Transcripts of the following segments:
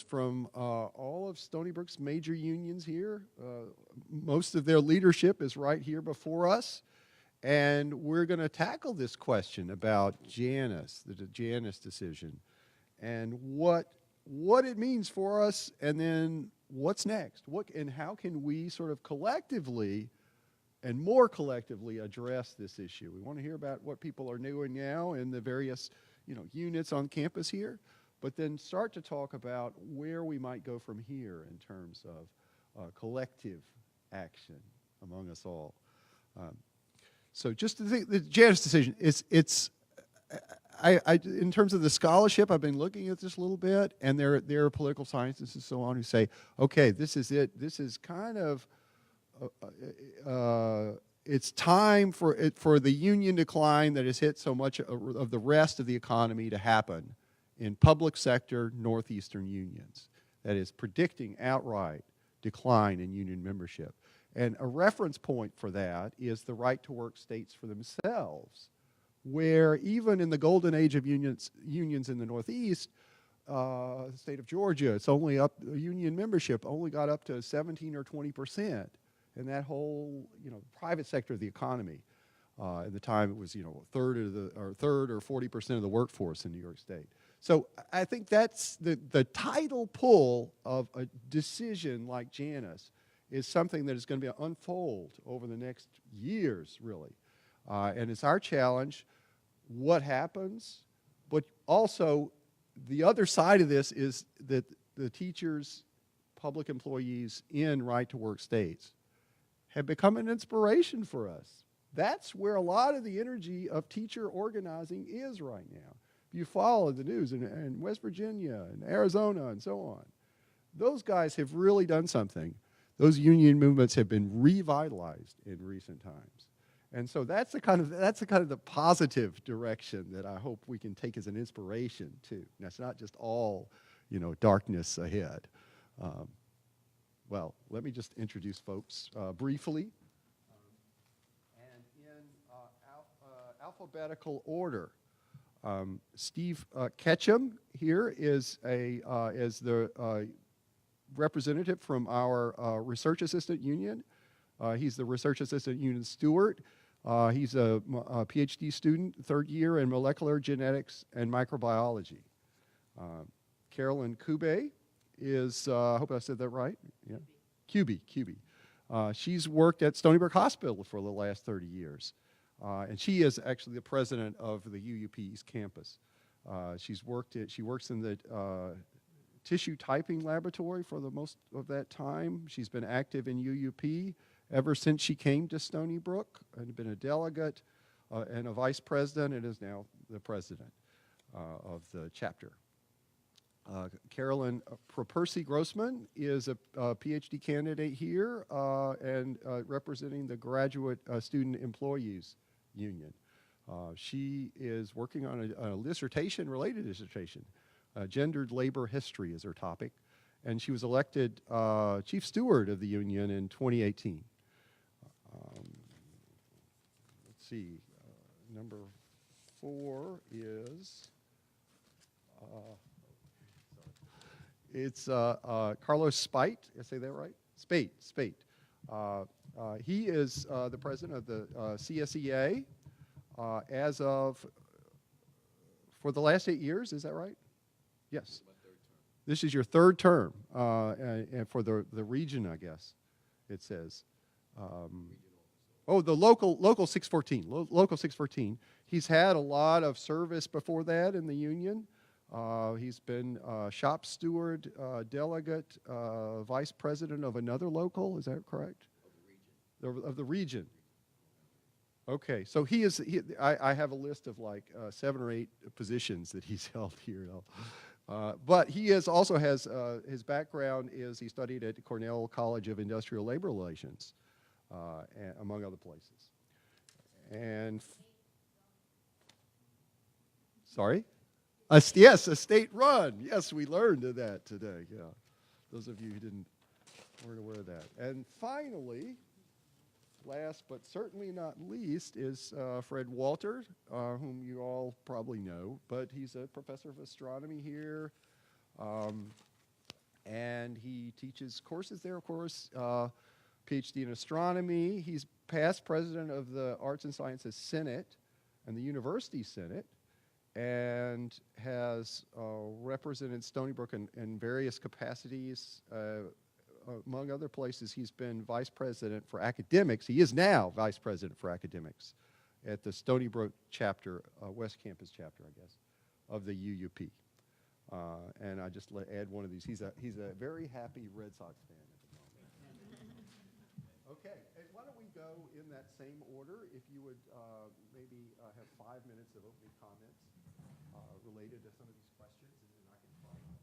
from all of Stony Brook's major unions here. Most of their leadership is right here before us. And we're going to tackle this question about Janus, the Janus decision, and what it means for us, and then what's next. And how can we sort of collectively and more collectively address this issue? We want to hear about what people are doing now in the various units on campus here, but then start to talk about where we might go from here in terms of collective action among us all. So just to think, the Janus decision, in terms of the scholarship, I've been looking at this a little bit, and there are political scientists and so on who say, okay, this is it. This is kind of, it's time for the union decline that has hit so much of the rest of the economy to happen in public sector northeastern unions. That is predicting outright decline in union membership. And a reference point for that is the right-to-work states for themselves, where even in the golden age of unions in the Northeast, the state of Georgia, it's only up, union membership only got up to 17 or 20%, and that whole private sector of the economy. At the time, it was a third or 40% of the workforce in New York State. So I think that's the tidal pull of a decision like Janus is something that is going to unfold over the next years, really. And it's our challenge, what happens, but also the other side of this is that the teachers, public employees in right-to-work states have become an inspiration for us. That's where a lot of the energy of teacher organizing is right now. If you follow the news in West Virginia and Arizona and so on, those guys have really done something. Those union movements have been revitalized in recent times. And so that's the kind of the positive direction that I hope we can take as an inspiration too. And it's not just all, darkness ahead. Well, let me just introduce folks briefly. And in alphabetical order, Steve Ketchum here is the representative from our research assistant union. He's the research assistant union steward. He's a PhD student, third year in molecular genetics and microbiology. Carolyn Kube is, I hope I said that right. Yeah, Kube. She's worked at Stony Brook Hospital for the last 30 years. And she is actually the president of the UUP East Campus. She works in the tissue typing laboratory for the most of that time. She's been active in UUP ever since she came to Stony Brook and been a delegate and a vice president and is now the president of the chapter. Carolyn Propersi-Grossman is a PhD candidate here and representing the Graduate Student Employees Union. She is working on a related dissertation. Gendered labor history is her topic, and she was elected chief steward of the union in 2018. Let's see, number 4 is, it's Carlos Speight, did I say that right? Speight. He is the president of the CSEA as of, for the last 8 years, is that right? Yes. This is your third term, and for the region, I guess, it says. The local 614, local 614. He's had a lot of service before that in the union. He's been shop steward, delegate, vice president of another local, is that correct? Of the region. Okay, so I have a list of like 7 or 8 positions that he's held here. But he also has, his background is he studied at Cornell College of Industrial Labor Relations, among other places. And, sorry? Yes, a state run. Yes, we learned of that today, yeah. Those of you who weren't aware of that. And finally, last but certainly not least, is Fred Walter, whom you all probably know, but he's a professor of astronomy here. teaches courses there, of course, PhD in astronomy. He's past president of the Arts and Sciences Senate and the University Senate, and has represented Stony Brook in various capacities. Among other places, he's been vice president for academics. He is now vice president for academics at the Stony Brook chapter, West Campus chapter, I guess, of the UUP. And I just add one of these. He's a very happy Red Sox fan at the moment. Okay, and why don't we go in that same order? If you would maybe have 5 minutes of opening comments related to some of these questions, and then I can follow up.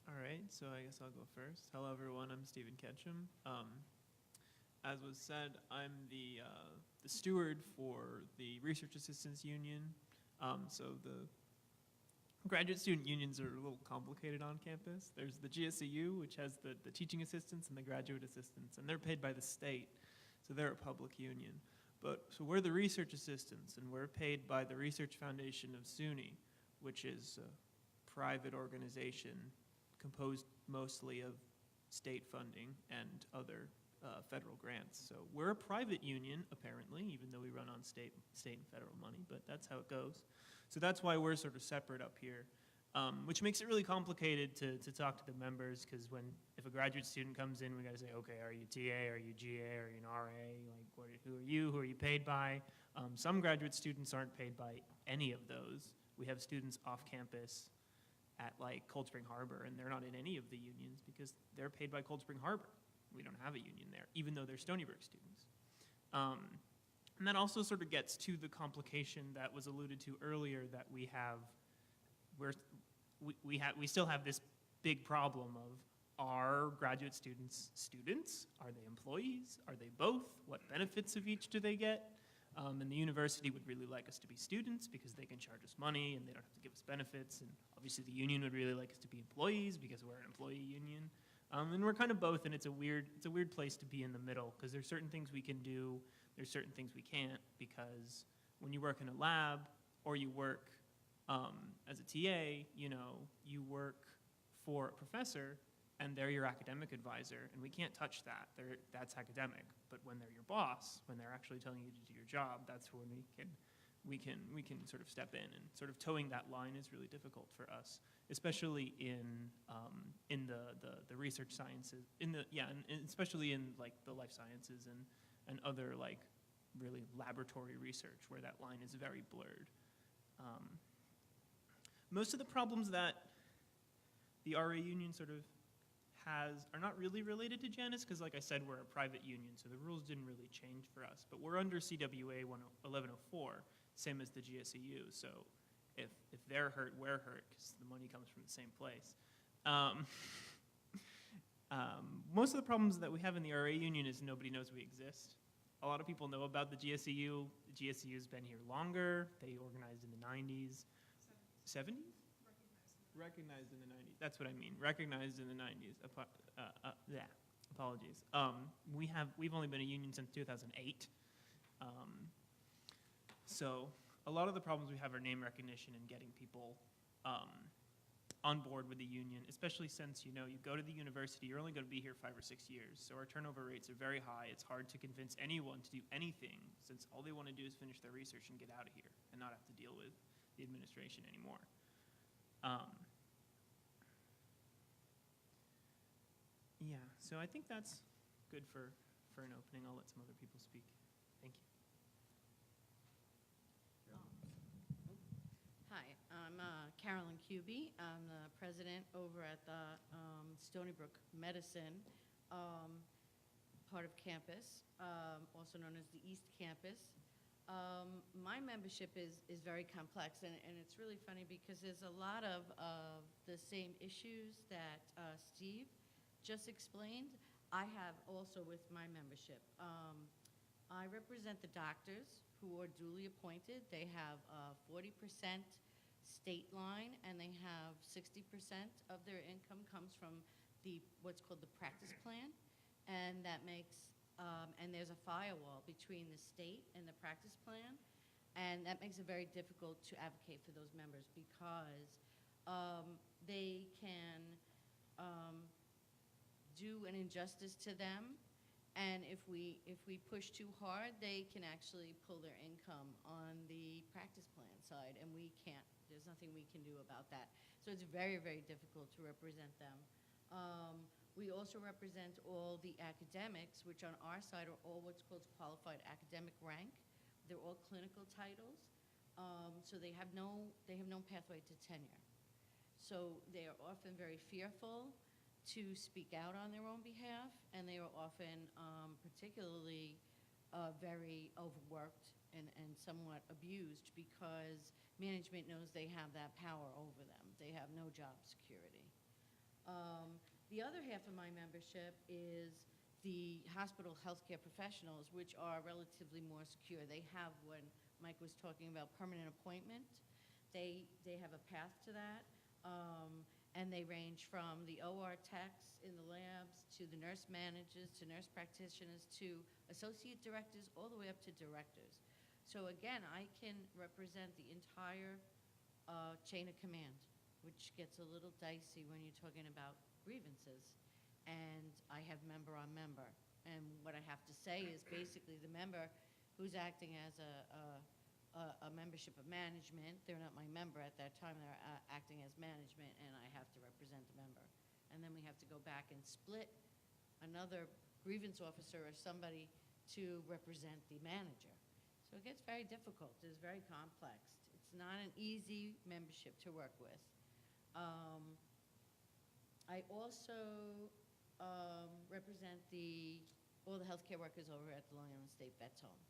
All right, so I guess I'll go first. Hello, everyone. I'm Stephen Ketchum. As was said, I'm the steward for the Research Assistants Union. So the graduate student unions are a little complicated on campus. There's the GSEU, which has the teaching assistants and the graduate assistants, and they're paid by the state, so they're a public union. So we're the research assistants, and we're paid by the Research Foundation of SUNY, which is a private organization composed mostly of state funding and other federal grants. So we're a private union, apparently, even though we run on state and federal money, but that's how it goes. So that's why we're sort of separate up here, which makes it really complicated to talk to the members, because if a graduate student comes in, we got to say, okay, are you TA, are you GA, are you an RA, like who are you paid by? Some graduate students aren't paid by any of those. We have students off campus at like Cold Spring Harbor, and they're not in any of the unions because they're paid by Cold Spring Harbor. We don't have a union there, even though they're Stony Brook students. And that also sort of gets to the complication that was alluded to earlier, that we still have this big problem of, are graduate students students? Are they employees? Are they both? What benefits of each do they get? And the university would really like us to be students because they can charge us money and they don't have to give us benefits. And obviously the union would really like us to be employees because we're an employee union. And we're kind of both, and it's a weird place to be in the middle, because there's certain things we can do, there's certain things we can't, because when you work in a lab or you work as a TA, you work for a professor and they're your academic advisor, and we can't touch that. That's academic. But when they're your boss, when they're actually telling you to do your job, that's when we can sort of step in, and sort of towing that line is really difficult for us, especially in the research sciences, and especially in like the life sciences and other like really laboratory research where that line is very blurred. Most of the problems that the RA union sort of are not really related to Janus, because like I said, we're a private union, so the rules didn't really change for us. But we're under CWA 1104, same as the GSEU, so if they're hurt, we're hurt, because the money comes from the same place. Most of the problems that we have in the RA union is nobody knows we exist. A lot of people know about the GSEU. The GSEU's been here longer. They organized in the 90s. 70s? Recognized in the 90s. That's what I mean. Recognized in the 90s. Apologies. We've only been a union since 2008. So a lot of the problems we have are name recognition and getting people on board with the union, especially since you go to the university, you're only going to be here 5 or 6 years. So our turnover rates are very high. It's hard to convince anyone to do anything, since all they want to do is finish their research and get out of here and not have to deal with the administration anymore. Yeah, so I think that's good for an opening. I'll let some other people speak. Thank you. Hi, I'm Carolyn Kube. I'm the president over at the Stony Brook Medicine part of campus, also known as the East Campus. My membership is very complex, and it's really funny because there's a lot of the same issues that Steve just explained. I have also with my membership. I represent the doctors who are duly appointed. They have 40% state line, and they have 60% of their income comes from what's called the practice plan, and that makes and there's a firewall between the state and the practice plan, and that makes it very difficult to advocate for those members because they can do an injustice to them. And if we push too hard, they can actually pull their income on the practice plan side, and we can't. There's nothing we can do about that. So it's very, very difficult to represent them. We also represent all the academics, which on our side are all what's called qualified academic rank. They're all clinical titles, so they have no pathway to tenure. So they are often very fearful to speak out on their own behalf, and they are often particularly very overworked and somewhat abused because management knows they have that power over them. They have no job security. The other half of my membership is the hospital healthcare professionals, which are relatively more secure. They have what Mike was talking about, permanent appointment. They have a path to that. And they range from the OR techs in the labs to the nurse managers to nurse practitioners to associate directors all the way up to directors. So again, I can represent the entire chain of command, which gets a little dicey when you're talking about grievances. And I have member on member. And what I have to say is basically the member who's acting as a membership of management, they're not my member at that time, they're acting as management, and I have to represent the member. And then we have to go back and split another grievance officer or somebody to represent the manager. So it gets very difficult. It's very complex. It's not an easy membership to work with. I also represent all the healthcare workers over at the Long Island State Vets Home.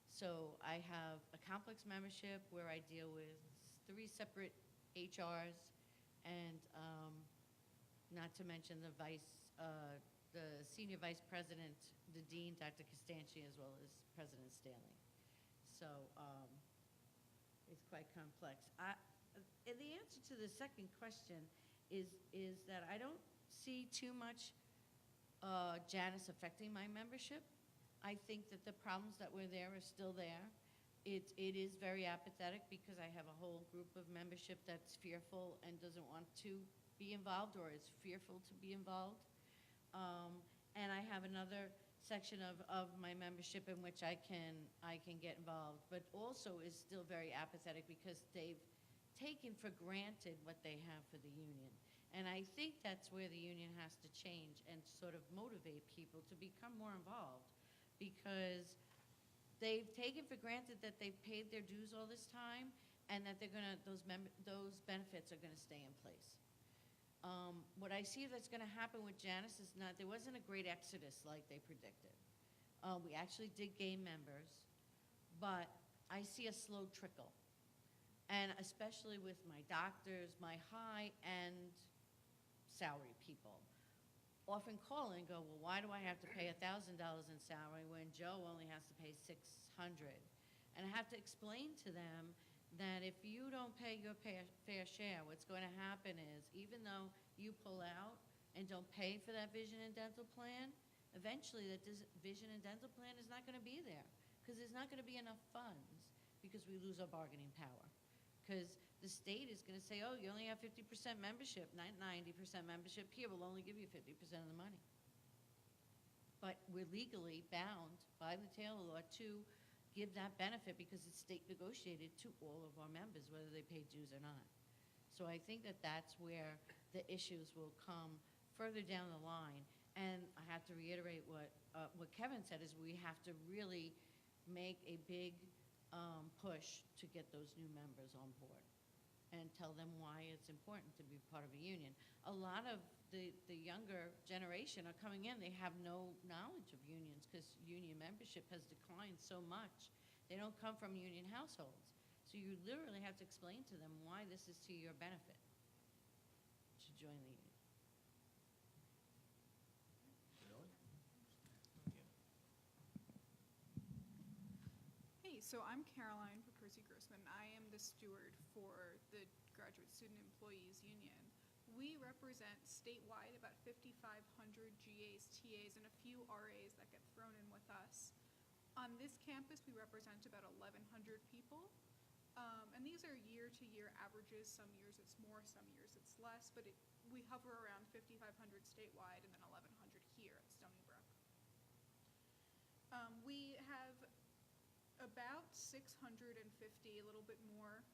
So I have a complex membership where I deal with 3 separate HRs and not to mention the senior vice president, the dean, Dr. Costanci, as well as President Stanley. So it's quite complex. The answer to the second question is that I don't see too much Janus affecting my membership. I think that the problems that were there are still there. It is very apathetic because I have a whole group of membership that's fearful and doesn't want to be involved or is fearful to be involved. And I have another section of my membership in which I can get involved, but also is still very apathetic because they've taken for granted what they have for the union. And I think that's where the union has to change and sort of motivate people to become more involved, because they've taken for granted that they've paid their dues all this time and that those benefits are gonna stay in place. What I see that's gonna happen with Janus is there wasn't a great exodus like they predicted. We actually did gain members, but I see a slow trickle. And especially with my doctors, my high-end salary people often call and go, well, why do I have to pay $1,000 in salary when Joe only has to pay $600? And I have to explain to them that if you don't pay your fair share, what's going to happen is, even though you pull out and don't pay for that vision and dental plan, eventually that vision and dental plan is not going to be there because there's not going to be enough funds because we lose our bargaining power. Because the state is going to say, oh, you only have 50% membership, not 90% membership. Here, we'll only give you 50% of the money. But we're legally bound by the Taylor law to give that benefit because it's state negotiated to all of our members, whether they pay dues or not. So I think that that's where the issues will come further down the line. And I have to reiterate what Kevin said, is we have to really make a big push to get those new members on board and tell them why it's important to be part of a union. A lot of the younger generation are coming in, they have no knowledge of unions because union membership has declined so much. They don't come from union households. So you literally have to explain to them why this is to your benefit to join the union. Hey, so I'm Caroline Propersi-Grossman. I am the steward for the Graduate Student Employees Union. We represent statewide about 5,500 GAs, TAs, and a few RAs that get thrown in with us. On this campus, we represent about 1,100 people. And these are year-to-year averages. Some years it's more, some years it's less, but we hover around 5,500 statewide and then 1,100 here at Stony Brook. We have about 650, a little bit more,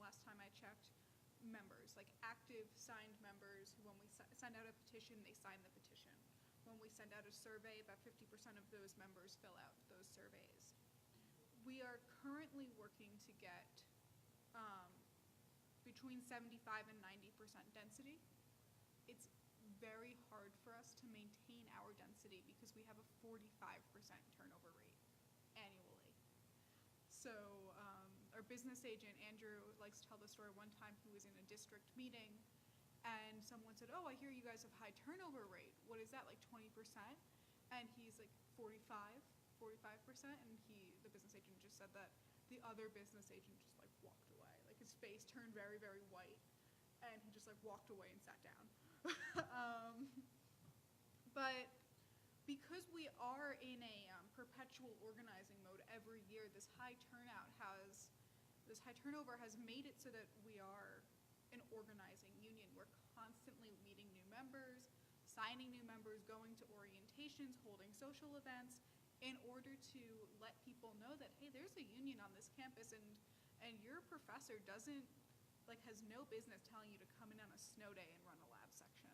last time I checked, members, like active signed members who, when we send out a petition, they sign the petition. When we send out a survey, about 50% of those members fill out those surveys. We are currently working to get between 75 and 90% density. It's very hard for us to maintain our density because we have a 45% turnover rate annually. So our business agent, Andrew, likes to tell the story. One time he was in a district meeting and someone said, oh, I hear you guys have high turnover rate. What is that, like 20%? And he's like 45%. And the business agent just said that the other business agent just like walked away. Like his face turned very, very white and he just like walked away and sat down. But because we are in a perpetual organizing mode every year, this high turnover has made it so that we are an organizing union. We're constantly meeting new members, signing new members, going to orientations, holding social events in order to let people know that, hey, there's a union on this campus and your professor has no business telling you to come in on a snow day and run a lab section,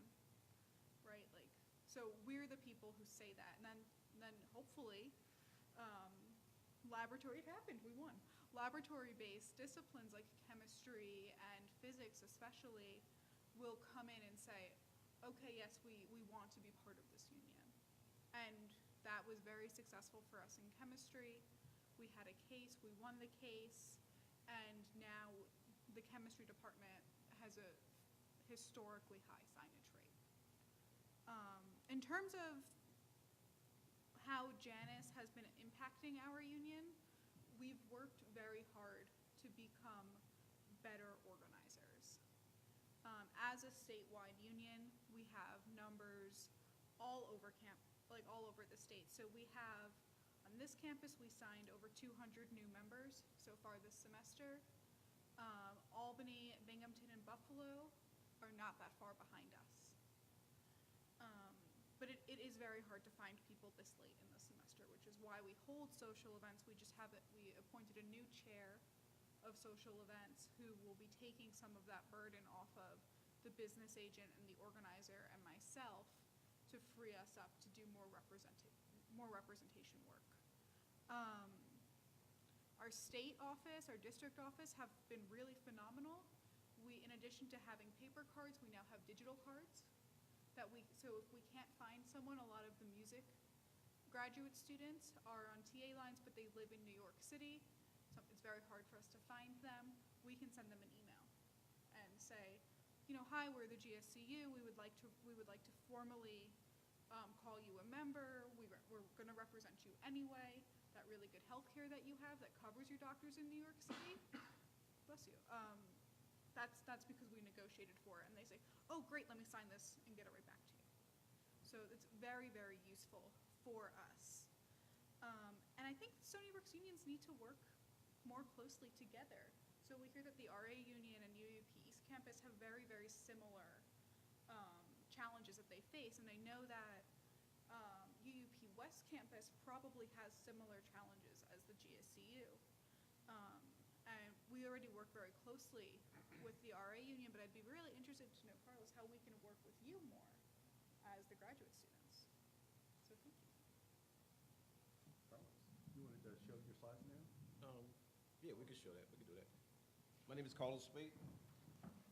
right? Like, so we're the people who say that, and then hopefully, it happened, we won. Laboratory-based disciplines like chemistry and physics especially will come in and say, okay, yes, we want to be part of this union. And that was very successful for us in chemistry. We had a case, we won the case, and now the chemistry department has a historically high signage rate. In terms of how Janus has been impacting our union, we've worked very hard to become better organizers. As a statewide union, we have numbers all over the state. So we have, on this campus, we signed over 200 new members so far this semester. Albany, Binghamton, and Buffalo are not that far behind us. But it is very hard to find people this late in the semester, which is why we hold social events. We appointed a new chair of social events who will be taking some of that burden off of the business agent and the organizer and myself to free us up to do more representation work. Our state office, our district office have been really phenomenal. In addition to having paper cards, we now have digital cards. So if we can't find someone, a lot of the music graduate students are on TA lines, but they live in New York City. So it's very hard for us to find them. We can send them an email and say, hi, we're the GSEU. We would like to formally call you a member. We're going to represent you anyway. That really good health care that you have that covers your doctors in New York City. Bless you. That's because we negotiated for it. And they say, oh, great, let me sign this and get it right back to you. So it's very, very useful for us. And I think Stony Brook's unions need to work more closely together. So we hear that the RA union and UUP East Campus have very, very similar challenges that they face. And I know that UUP West Campus probably has similar challenges as the GSEU. And we already work very closely with the RA union, but I'd be really interested to know, Carlos, how we can work with you more as the graduate students. So thank you. Carlos, you wanted to show your slides now? Yeah, we can show that. We can do that. My name is Carlos Speight,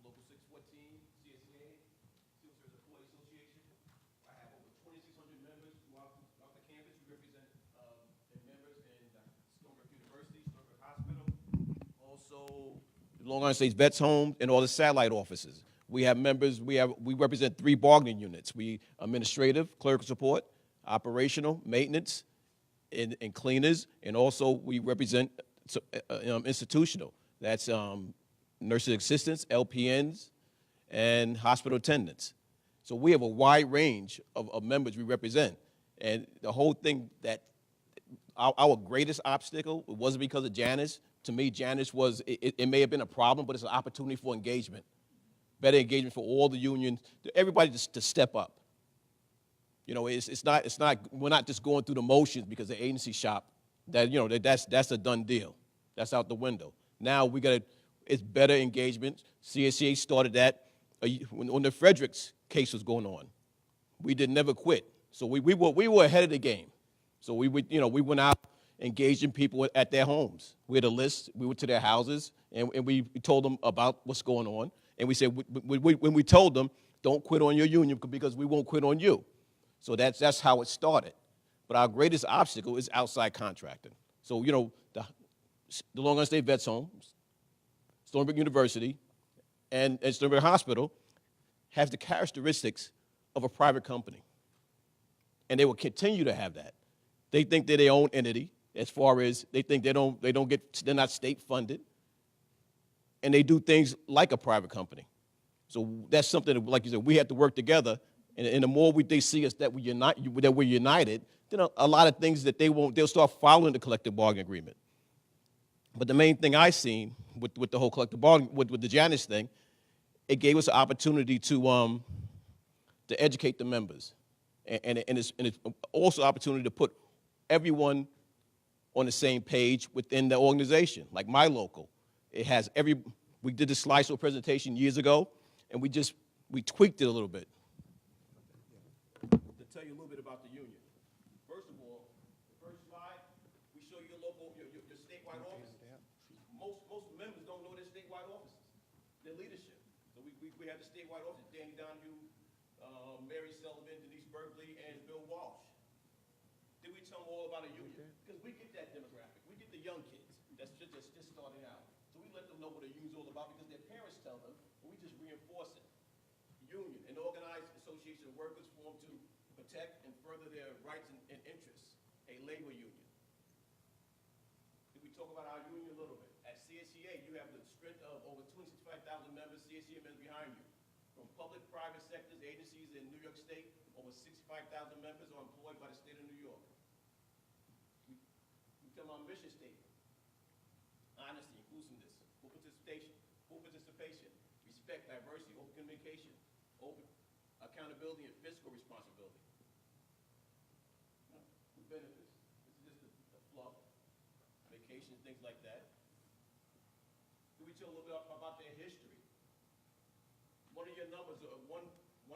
Local 614, CSEA, Civil Service Employee Association. I have over 2,600 members throughout the campus. We represent members in Stony Brook University, Stony Brook Hospital, also Long Island State's Vets Home, and all the satellite offices. We have members. We represent 3 bargaining units. We administrative, clerical support, operational, maintenance, and cleaners, and also we represent institutional. That's nurses assistants, LPNs, and hospital attendants. So we have a wide range of members we represent. And the whole thing that our greatest obstacle wasn't because of Janus. To me, Janus it may have been a problem, but it's an opportunity for engagement. better engagement for all the unions, everybody to step up. You know, it's not, we're not just going through the motions because the agency shop, that's a done deal. That's out the window. Now it's better engagement. CSEA started that when the Fredericks case was going on. We never quit. So we were ahead of the game. So we went out engaging people at their homes. We had a list. We went to their houses and we told them about what's going on. And we said when we told them, don't quit on your union because we won't quit on you. So that's how it started. But our greatest obstacle is outside contracting. So the Long Island State Vets Homes, Stony Brook University, and Stony Brook Hospital have the characteristics of a private company. And they will continue to have that. They think they're their own entity as far as they think they're not state funded. And they do things like a private company. So that's something that, like you said, we have to work together. And the more they see us that we're united, then a lot of things that they'll start following the collective bargaining agreement. But the main thing I seen with the whole collective bargaining, with the Janus thing, it gave us an opportunity to educate the members. And it's also an opportunity to put everyone on the same page within the organization. Like my local, we did the slideshow presentation years ago, and we tweaked it a little bit. To tell you a little bit about the union. First of all, the first slide, we show you your statewide offices. Most members don't know their statewide offices, their leadership. So we have the statewide offices, Danny Donahue, Mary Sullivan, Denise Berkeley, and Bill Walsh. Then we tell them all about a union, because we get that demographic. We get the young kids that's just starting out. So we let them know what a union's all about because their parents tell them, and we just reinforce it. Union, an organized association of workers formed to protect and further their rights and interests, a labor union. Did we talk about our union a little bit? At CSEA, you have the strength of over 265,000 members, CSEA members behind you. From public, private sectors, agencies in New York State, over 65,000 members are employed by the state of New York. We tell them our mission statement: honesty, inclusiveness, full participation, respect, diversity, open communication, open accountability, and fiscal responsibility. The benefits. This is just the fluff, vacations, things like that. Do we tell a little bit about their history? One of your numbers, one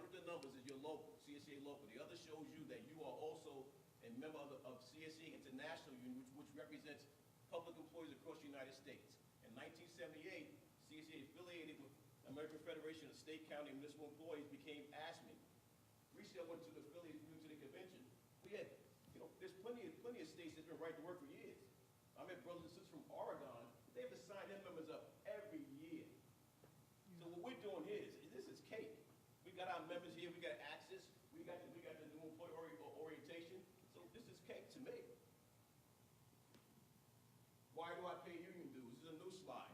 of the numbers is your local, CSEA local. The other shows you that you are also a member of CSEA International Union, which represents public employees across the United States. In 1978, CSEA affiliated with American Federation of State, County, and Municipal Employees became ASME. Recently, I went to the affiliate to the convention. We had, there's plenty of states that's been right to work for years. I met brothers and sisters from Oregon. They have to sign their members up every year. So what we're doing here is this is cake. We got our members here. We got access. We got the new employee orientation. So this is cake to me. Why do I pay union dues? This is a new slide.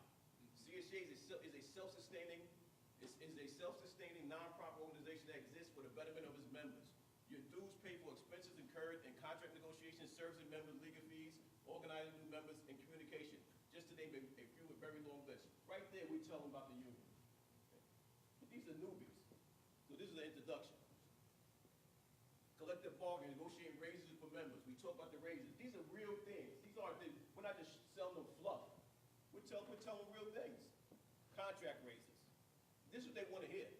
CSEA is a self-sustaining nonprofit organization that exists for the betterment of its members. Your dues pay for expenses incurred in contract negotiations, servicing members' legal fees, organizing new members, and communication. Just to name a few, a very long list. Right there, we tell them about the union. But these are newbies. So this is an introduction. Collective bargaining, negotiating raises for members. We talk about the raises. These are real things. These aren't things. We're not just selling them fluff. We're telling them real things. Contract raises. This is what they want to hear.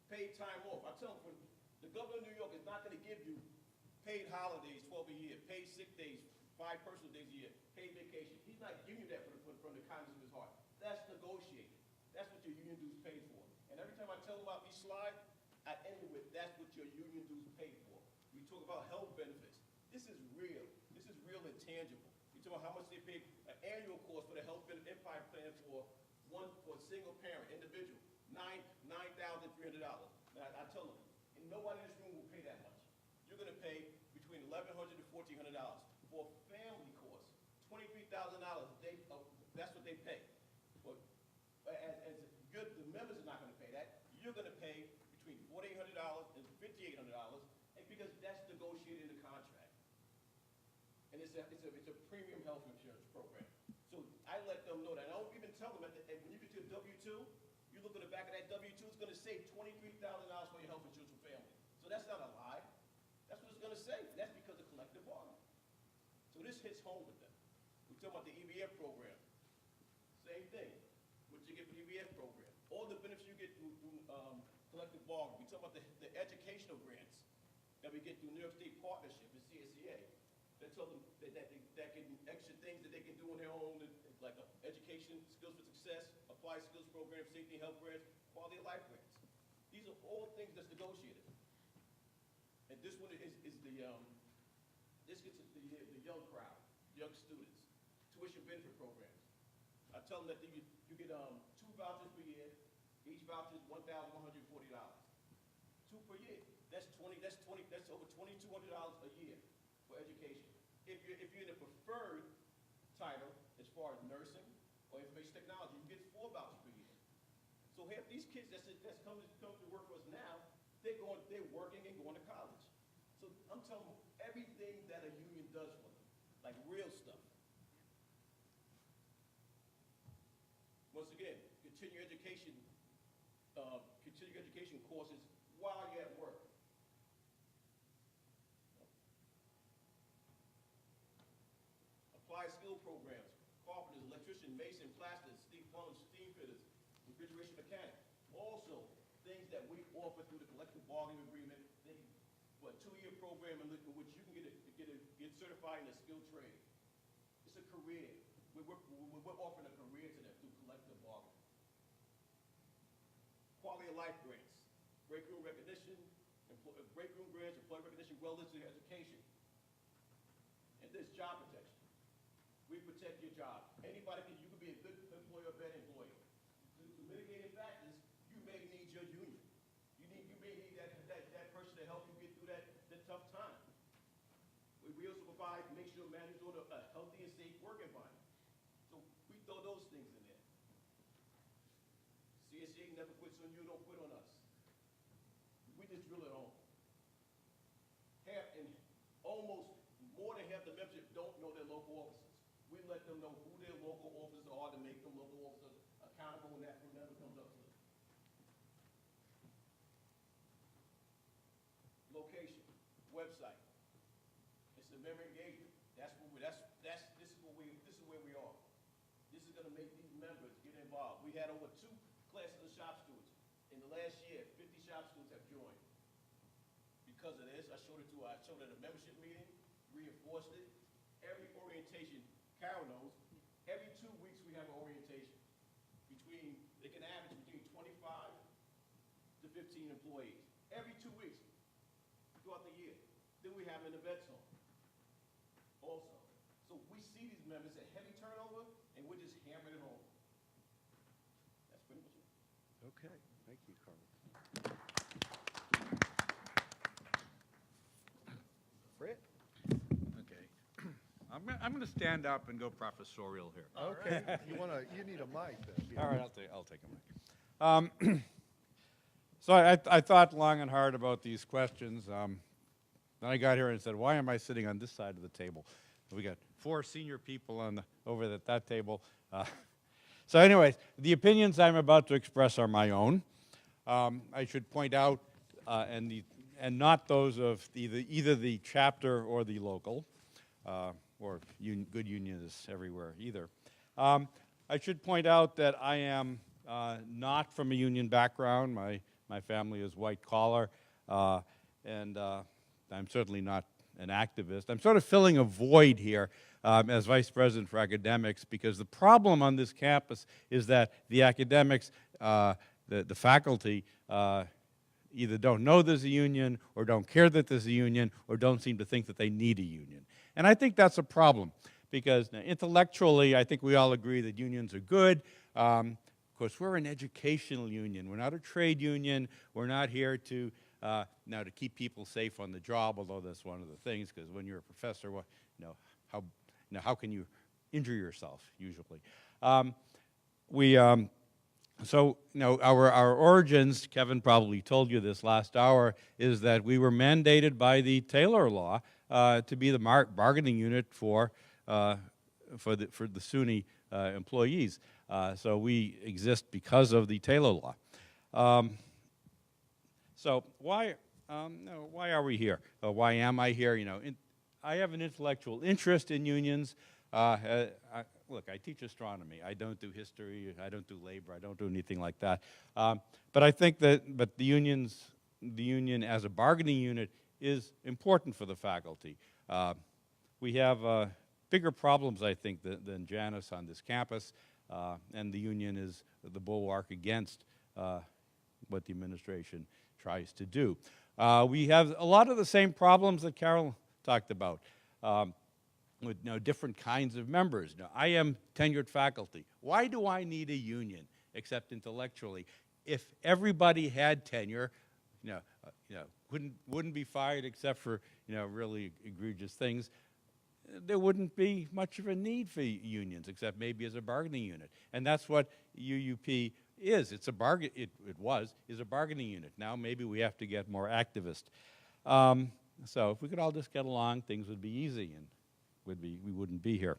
Paid time off. I tell them, the governor of New York is not going to give you paid holidays, 12 a year, paid sick days, 5 personal days a year, paid vacation. He's not giving you that from the kindness of his heart. That's negotiated. That's what your union dues pay for. And every time I tell them about these slides, I end it with, that's what your union dues pay for. We talk about health benefits. This is real. This is real and tangible. We talk about how much they pay, an annual cost for the health benefit empire plan for a single parent, individual, $9,300. Now, I tell them, and nobody in this room will pay that much. You're going to pay between $1,100 to $1,400 for a family course. $23,000. That's what they pay. But as good, the members are not going to pay that. You're going to pay between $4,800 and $5,800, and because that's negotiated in the contract. And it's a premium health insurance program. So I let them know that. I don't even tell them when you get to a W-2, you look at the back of that W-2, it's gonna say $23,000 for your health insurance for family. So that's not a lie. That's what it's gonna say. And that's because of collective bargaining. So this hits home with them. We're talking about the EBF program. Same thing. What you get for the EBF program. All the benefits you get through collective bargaining. We talk about the educational grants that we get through New York State Partnership and CSEA. That tell them that can extra things that they can do on their own, like education, skills for success, applied skills programs, safety and health grants, quality of life grants. These are all things that's negotiated. And this one is the this gets the young crowd, young students, tuition benefit programs. I tell them that you get 2 vouchers per year. Each voucher is $1,140. 2 per year. That's over $2,200 a year for education. If you're in a preferred title, as far as nursing or information technology, you get 4 vouchers per year. So half these kids that's come to work for us now, they're working and going to college. So I'm telling them everything that a union does for them, like real stuff. Once again, continue education courses while you're at work. Applied skill programs, carpenters, electrician, mason, plasters, steam plumbers, steam fitters, refrigeration mechanic. Also, things that we offer through the collective bargaining agreement, for a 2-year program in which you can get certified in a skilled trade. It's a career. We're offering a career to them through collective bargaining. Quality of life grants, break room recognition, break room grants, employee recognition, wellness and education. And this job protection. We protect your job. You can be a good employee or a bad employee. To mitigating factors, you may need your union. You may need that person to help you get through that tough time. We also provide, make sure managers on a healthy and safe work environment. So we throw those things in there. CSEA never quits on you, don't quit on us. We just drill it home. Almost more than half the membership don't know their local officers. We let them know who their local officers are to make them local officers accountable when that never comes up to them. Location, website. It's the member engagement. This is where we are. This is going to make these members get involved. We had over 2 classes of shop stewards. In the last year, 50 shop stewards have joined. Because of this, I showed it at a membership meeting, reinforced it. Every orientation, Carol knows, every 2 weeks we have an orientation. They can average between 25 to 15 employees. Every 2 weeks throughout the year. Then we have an event zone also. So we see these members at heavy turnover, and we're just hammering it home. That's pretty much it. Okay, thank you, Carl. Fred? Okay. I'm going to stand up and go professorial here. Okay, you need a mic then. All right, I'll take a mic. So I thought long and hard about these questions. Then I got here and said, why am I sitting on this side of the table? We got 4 senior people over at that table. So anyways, the opinions I'm about to express are my own. I should point out, and not those of either the chapter or the local, or good unionists everywhere either. I should point out that I am not from a union background. My family is white collar, and I'm certainly not an activist. I'm sort of filling a void here as vice president for academics, because the problem on this campus is that the academics, the faculty, either don't know there's a union, or don't care that there's a union, or don't seem to think that they need a union. And I think that's a problem, because intellectually, I think we all agree that unions are good. Of course, we're an educational union. We're not a trade union. We're not here to to keep people safe on the job, although that's one of the things, because when you're a professor, how can you injure yourself usually? So, our origins, Kevin probably told you this last hour, is that we were mandated by the Taylor Law to be the bargaining unit for the SUNY employees. So we exist because of the Taylor Law. So why are we here? Why am I here? You know, I have an intellectual interest in unions. Look, I teach astronomy. I don't do history. I don't do labor. I don't do anything like that. But I think that the union as a bargaining unit is important for the faculty. We have bigger problems, I think, than Janus on this campus, and the union is the bulwark against what the administration tries to do. We have a lot of the same problems that Carol talked about, with different kinds of members. Now, I am tenured faculty. Why do I need a union, except intellectually? If everybody had tenure, wouldn't be fired except for really egregious things, there wouldn't be much of a need for unions, except maybe as a bargaining unit. And that's what UUP is. It's a bargain. It is a bargaining unit. Now maybe we have to get more activist. So if we could all just get along, things would be easy, and we wouldn't be here.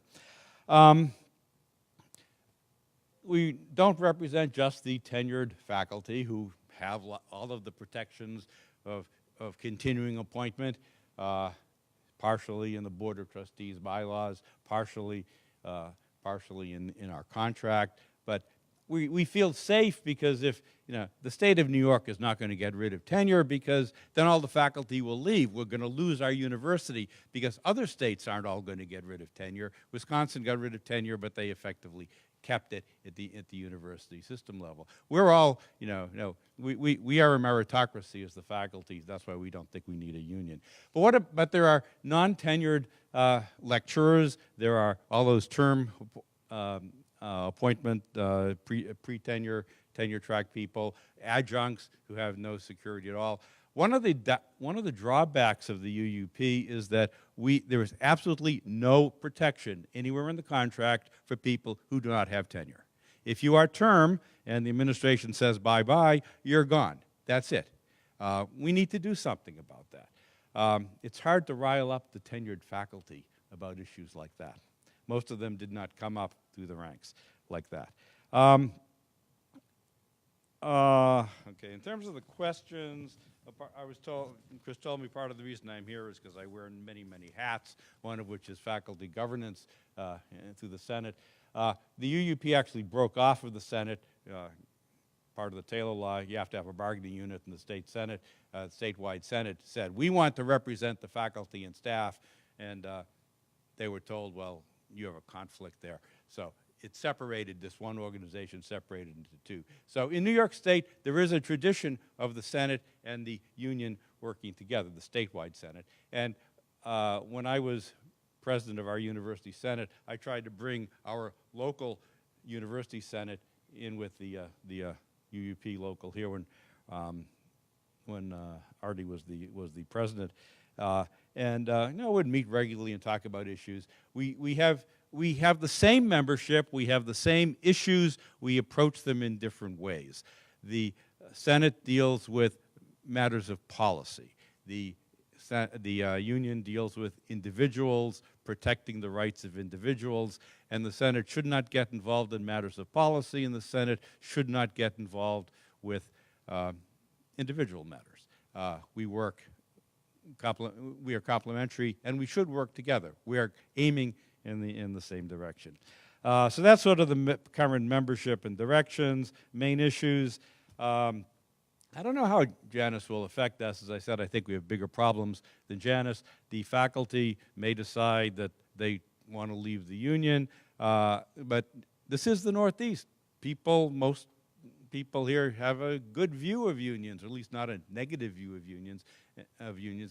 We don't represent just the tenured faculty who have all of the protections of continuing appointment, partially in the Board of Trustees bylaws, partially in our contract. But we feel safe because if the state of New York is not going to get rid of tenure, because then all the faculty will leave. We're going to lose our university because other states aren't all going to get rid of tenure. Wisconsin got rid of tenure, but they effectively kept it at the university system level. We're all, we are a meritocracy as the faculty. That's why we don't think we need a union. But there are non-tenured lecturers. There are all those term appointment, pre-tenure, tenure track people, adjuncts who have no security at all. One of the drawbacks of the UUP is that there is absolutely no protection anywhere in the contract for people who do not have tenure. If you are term and the administration says bye-bye, you're gone. That's it. We need to do something about that. It's hard to rile up the tenured faculty about issues like that. Most of them did not come up through the ranks like that. Okay, in terms of the questions, I was told, Chris told me part of the reason I'm here is because I wear many, many hats, one of which is faculty governance through the Senate. The UUP actually broke off of the Senate. Part of the Taylor Law, you have to have a bargaining unit in the state Senate. Statewide Senate said, we want to represent the faculty and staff, and they were told, well, you have a conflict there. So it separated, this one organization separated into two. So in New York State, there is a tradition of the Senate and the union working together, the statewide Senate. And when I was president of our university Senate, I tried to bring our local university Senate in with the UUP local here when Artie was the president. Would meet regularly and talk about issues. We have the same membership, we have the same issues, we approach them in different ways. The Senate deals with matters of policy. The union deals with individuals, protecting the rights of individuals, and the Senate should not get involved in matters of policy, and the Senate should not get involved with individual matters. We are complementary, and we should work together. We are aiming in the same direction. So that's sort of the current membership and directions, main issues. I don't know how Janus will affect us. As I said, I think we have bigger problems than Janus. The faculty may decide that they want to leave the union, but this is the Northeast. Most people here have a good view of unions, or at least not a negative view of unions,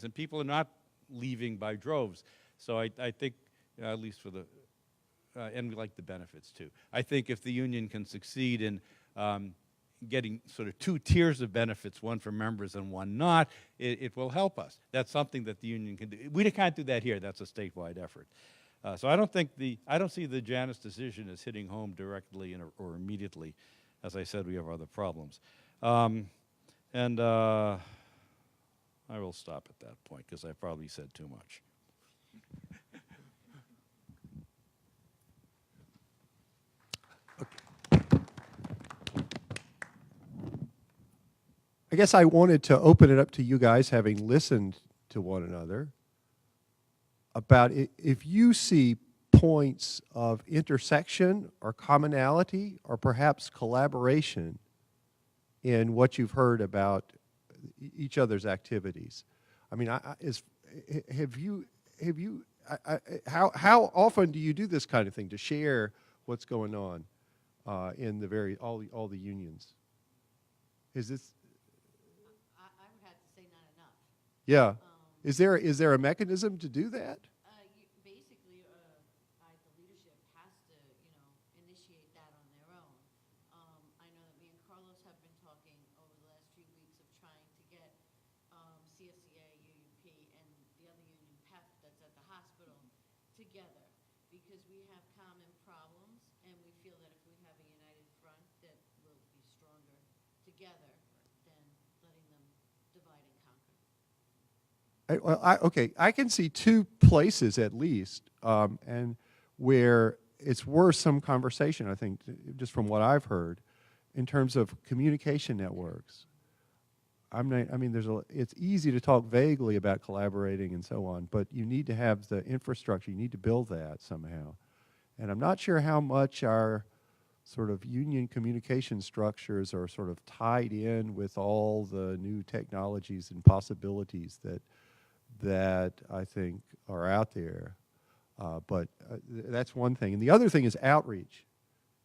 and people are not leaving by droves. So I think, at least for the, and we like the benefits too. I think if the union can succeed in getting sort of two tiers of benefits, one for members and one not, it will help us. That's something that the union can do. We can't do that here. That's a statewide effort. So I don't see the Janus decision as hitting home directly or immediately. As I said, we have other problems. I will stop at that point because I probably said too much. I guess I wanted to open it up to you guys, having listened to one another, about if you see points of intersection or commonality or perhaps collaboration in what you've heard about each other's activities. I mean, how often do you do this kind of thing to share what's going on in the all the unions? Is this? I would have to say not enough. Yeah. Is there a mechanism to do that? Basically, the leadership has to, initiate that on their own. I know that me and Carlos have been talking over the last few weeks of trying to get CSEA, UUP, and the other union, PEP, that's at the hospital, together, because we have common problems, and we feel that if we have a united front, that we'll be stronger together than letting them divide and conquer. Okay, I can see two places at least, and where it's worth some conversation, I think, just from what I've heard, in terms of communication networks. It's easy to talk vaguely about collaborating and so on, but you need to have the infrastructure. You need to build that somehow. And I'm not sure how much our sort of union communication structures are sort of tied in with all the new technologies and possibilities that I think are out there. But that's one thing. And the other thing is outreach,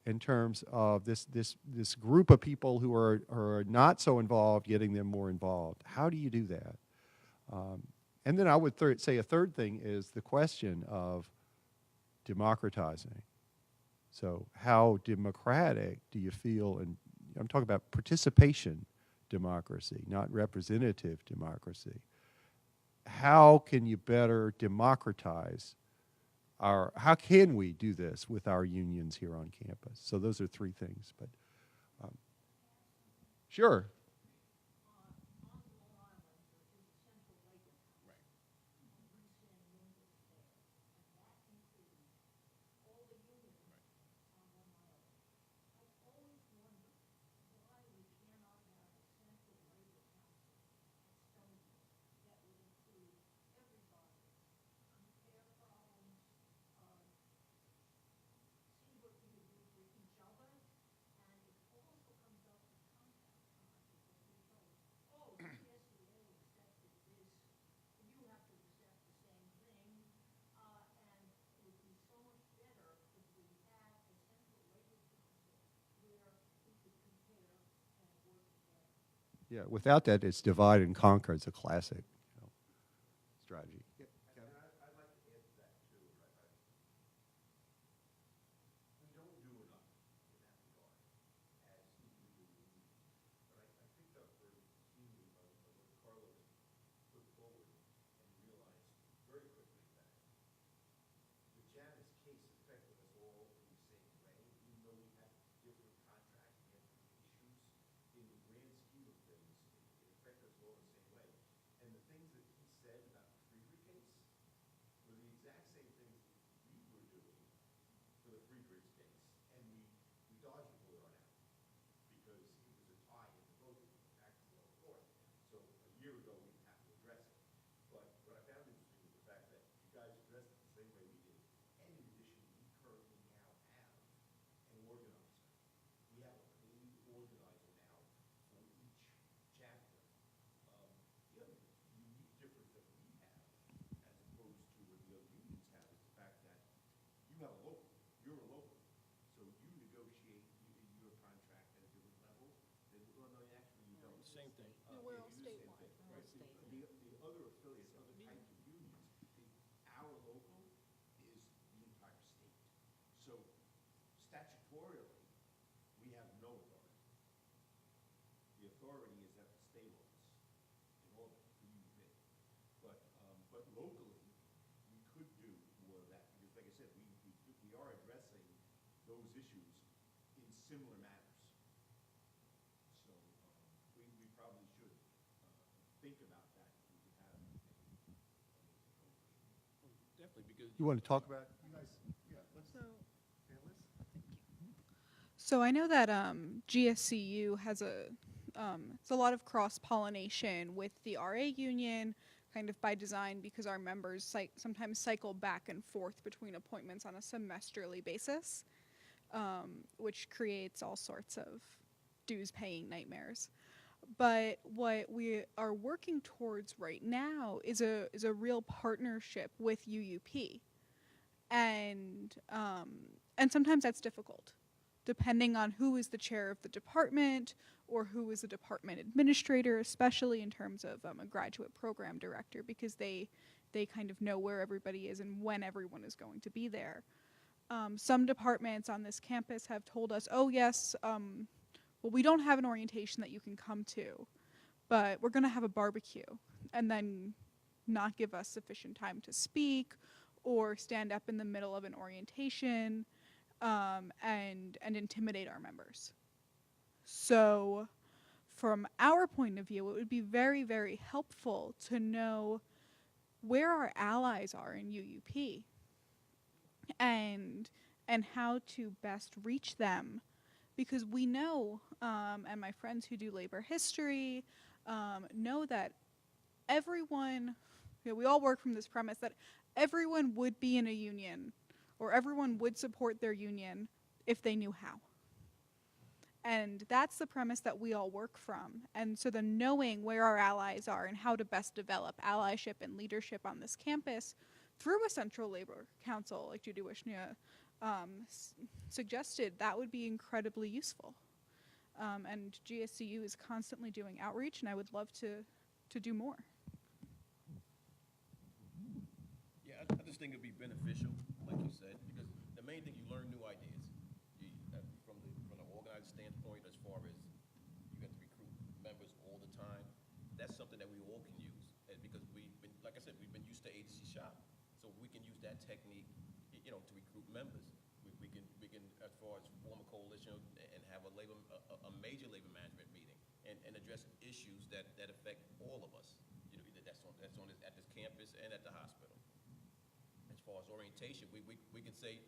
in terms of this group of people who are not so involved, getting them more involved. How do you do that? And then I would say a third thing is the question of democratizing. So how democratic do you feel? And I'm talking about participation democracy, not representative democracy. How can you better democratize how can we do this with our unions here on campus? So those are three things, but sure. Yeah, without that, it's divide and conquer. It's a classic strategy. Yeah. I'd like to add to that, too. We don't do enough in that regard as individual unions. But I picked up very keenly of what Carlos put forward and realized very quickly that the Janus case affected us all in the same way, even though we had different contracts and different issues. In the grand scheme of things, it affected us all in the same way. And the things that he said about the Friedrich case were the exact same things that we were doing for the Friedrich case. And we dodged the bullet on that because it was a tie in the voting back to the court. So a year ago, we didn't have to address it. But what I found interesting was the fact that you guys addressed it the same way we did. And in addition, we currently now have an organizer. We have a paid organizer now for each chapter. The other unique difference that we have, as opposed to what the other unions have, is the fact that you have a local. You're a local. So you negotiate your contract at a different level. Well, no, actually you don't. Same thing. No, we're all You do the same statewide. thing, right? The other affiliates, other types of unions, our local is the entire state. So statutorily, we have no authority. The authority is at the state office in Albany for UUP. But locally, we could do more of that because, like I said, we are addressing those issues in similar manners. So we probably should think about that if we could have definitely because You want to talk about it? You guys, So I know that GSEU has it's a lot of cross-pollination with the RA union, kind of by design, because our members sometimes cycle back and forth between appointments on a semesterly basis, which creates all sorts of dues-paying nightmares. But what we are working towards right now is a real partnership with UUP, and sometimes that's difficult, depending on who is the chair of the department or who is the department administrator, especially in terms of a graduate program director, because they kind of know where everybody is and when everyone is going to be there. Some departments on this campus have told us, oh yes, well, we don't have an orientation that you can come to, but we're going to have a barbecue, and then not give us sufficient time to speak or stand up in the middle of an orientation and intimidate our members. So from our point of view, it would be very, very helpful to know where our allies are in UUP and how to best reach them. Because we know, and my friends who do labor history know that everyone, we all work from this premise that everyone would be in a union or everyone would support their union if they knew how. And that's the premise that we all work from. And so the knowing where our allies are and how to best develop allyship and leadership on this campus through a central labor council, like Judy Wishnia suggested, that would be incredibly useful. And GSEU is constantly doing outreach, and I would love to do more. Yeah, I just think it'd be beneficial, like you said, because the main thing, you learn new ideas. From the organized standpoint, as far as you have to recruit members all the time, that's something that we all can use. And because we've been, like I said, we've been used to agency shop, so we can use that technique, to recruit members. We can, as far as form a coalition and have a major labor management meeting and address issues that affect all of us. That's on at this campus and at the hospital. As far as orientation, we can say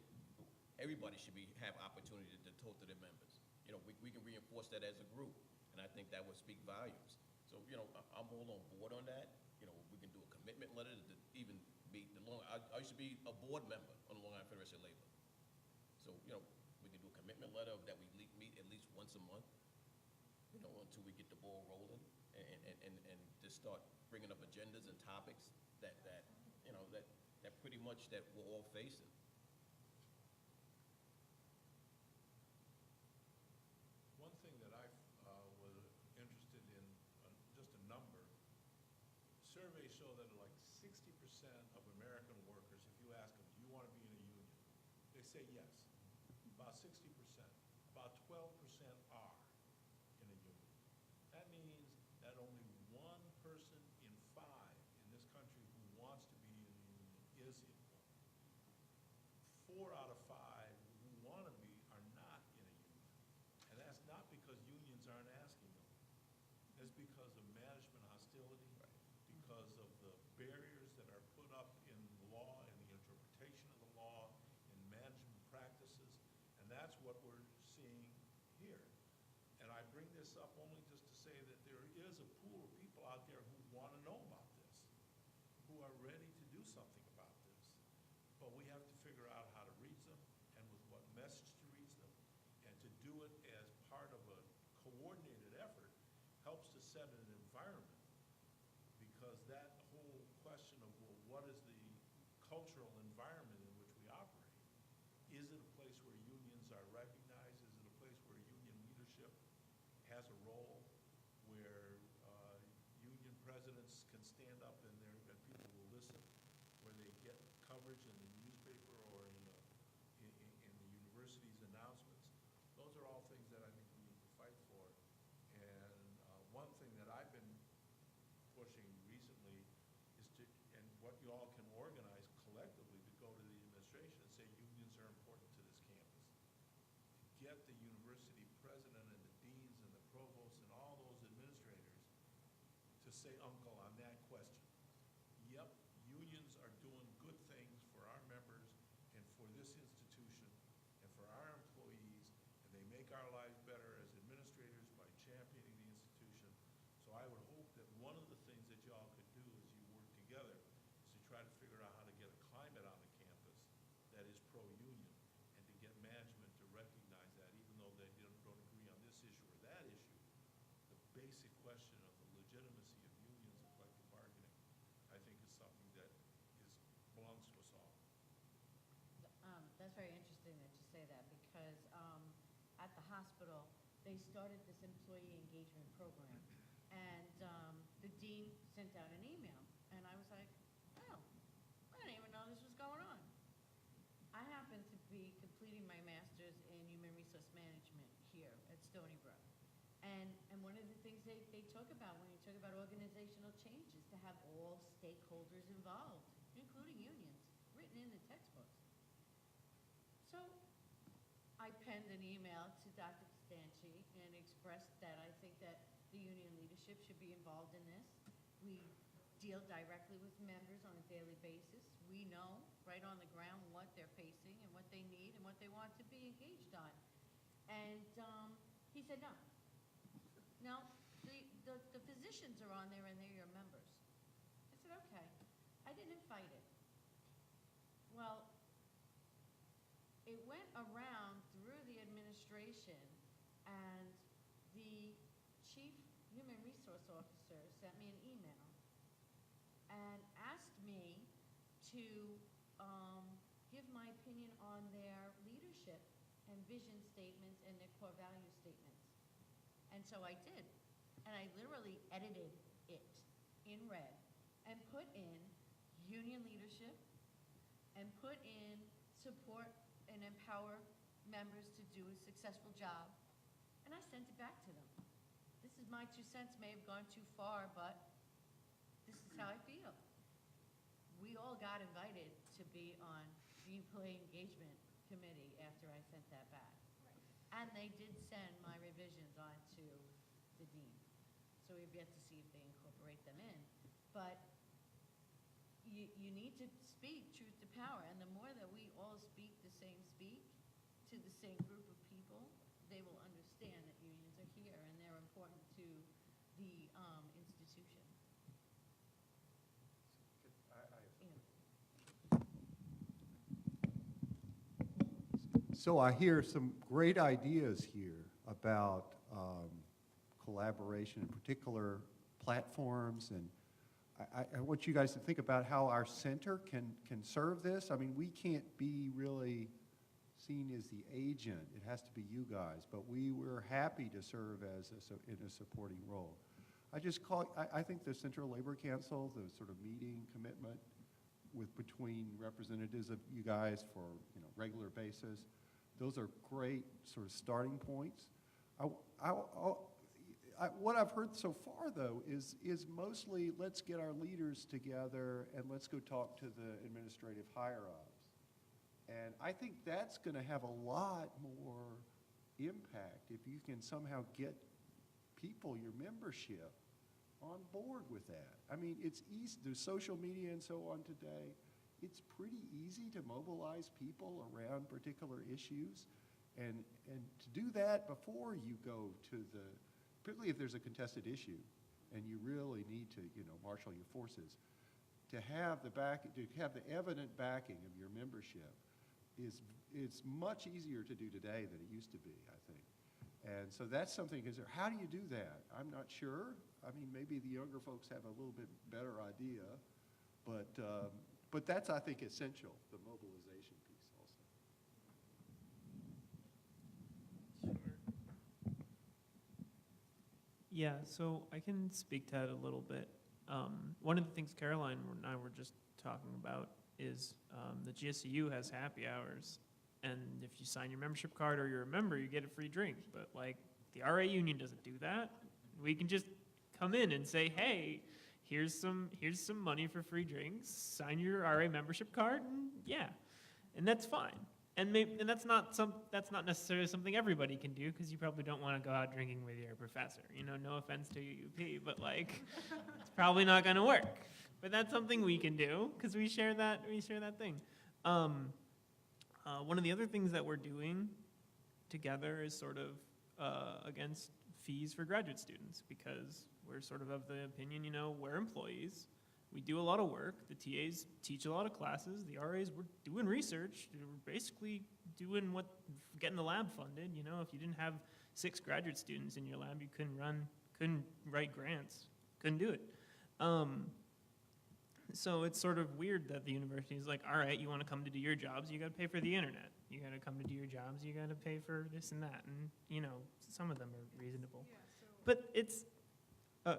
everybody should have opportunity to talk to their members. We can reinforce that as a group, and I think that would speak volumes. So, I'm all on board on that. We can do a commitment letter to even be I used to be a board member on the Long Island Federation of Labor. So, we can do a commitment letter that we meet at least once a month, until we get the ball rolling and just start bringing up agendas and topics that pretty much that we're all facing. One thing that I was interested in, just a number, surveys show that like 60% of American workers, if you ask them, do you want to be in a union? They say yes, about 60%. About 12% are in a union. That means that only one person in 5 in this country who wants to be in a union is in one. 4 out of 5 who want to be are not in a union. And that's not because unions aren't asking them. It's because of management hostility, because of the barriers that are put up in the law and the interpretation of the law in management practices. And that's what we're seeing here. And I bring this up only just to say that there is a pool of people out there who want to know about this, who are ready to do something about this. But we have to figure out how to reach them and with what message to reach them. And to do it as part of a coordinated effort helps to set an environment, because that whole question of, well, what is the cultural environment in which we operate? Is it a place where unions are recognized? Is it a place where union leadership has a role, where union presidents can stand up and people will listen, where they get coverage in the newspaper or in the university's announcements? Those are all things that I think we need to fight for. And one thing that I've been pushing recently is and what you all can organize collectively to go to the administration and say unions are important to this campus. Get the university president and the deans and the provosts and all those administrators to say uncle on that question. Yep, unions are doing good things for our members and for this institution and for our employees, and they make our lives better as administrators by championing the institution. That's very interesting that you say that because at the hospital, they started this employee engagement program. And the dean sent out an email. And I was like, oh, I didn't even know this was going on. I happen to be completing my master's in human resource management here at Stony Brook. And one of the things they talk about when you talk about organizational change is to have all stakeholders involved, including unions, written in the textbooks. So I penned an email to Dr. Costanci and expressed that I think that the union leadership should be involved in this. We deal directly with members on a daily basis. We know right on the ground what they're facing and what they need and what they want to be engaged on. And he said, no. No, the physicians are on there and they're your members. I said, okay. I didn't fight it. Well, it went around through the administration, and the chief human resource officer sent me an email and asked me to give my opinion on their leadership and vision statements and their core value statements. And so I did. And I literally edited it in red and put in union leadership and put in support and empower members to do a successful job. And I sent it back to them. This is my 2 cents, may have gone too far, but this is how I feel. We all got invited to be on the employee engagement committee after I sent that back. And they did send my revisions on to the dean. So we've yet to see if they incorporate them in. But you need to speak truth to power. And the more that we all speak the same speak to the same group of people, they will understand that unions are here and they're important to the institution. So I hear some great ideas here about collaboration, in particular platforms, and I want you guys to think about how our center can serve this. I mean, we can't be really seen as the agent. It has to be you guys, but we were happy to serve as in a supporting role. I think the Central Labor Council, the sort of meeting commitment between representatives of you guys for regular basis, those are great sort of starting points. What I've heard so far, though, is mostly let's get our leaders together and let's go talk to the administrative higher-ups. And I think that's going to have a lot more impact if you can somehow get people, your membership, on board with that. I mean, it's easy. There's social media and so on today. It's pretty easy to mobilize people around particular issues. And to do that before you go to particularly if there's a contested issue and you really need to, marshal your forces, to have the evident backing of your membership is much easier to do today than it used to be, I think. And so that's something, how do you do that? I'm not sure. I mean, maybe the younger folks have a little bit better idea, but that's, I think, essential, the mobilization piece also. Sure. Yeah, so I can speak to that a little bit. One of the things Caroline and I were just talking about is the GSEU has happy hours. And if you sign your membership card or you're a member, you get a free drink. But like the RA union doesn't do that. We can just come in and say, hey, here's some money for free drinks. Sign your RA membership card, and yeah, and that's fine. And that's not necessarily something everybody can do because you probably don't want to go out drinking with your professor. No offense to UUP, but like it's probably not going to work. But that's something we can do because we share that thing. One of the other things that we're doing together is sort of against fees for graduate students because we're sort of the opinion, we're employees. We do a lot of work. The TAs teach a lot of classes. The RAs, we're doing research. We're basically doing getting the lab funded. If you didn't have 6 graduate students in your lab, you couldn't write grants, couldn't do it. So it's sort of weird that the university is like, all right, you want to come to do your jobs, you got to pay for the internet. You got to come to do your jobs, you got to pay for this and that. And, you know, some of them are reasonable. Yeah, so But it's, sorry.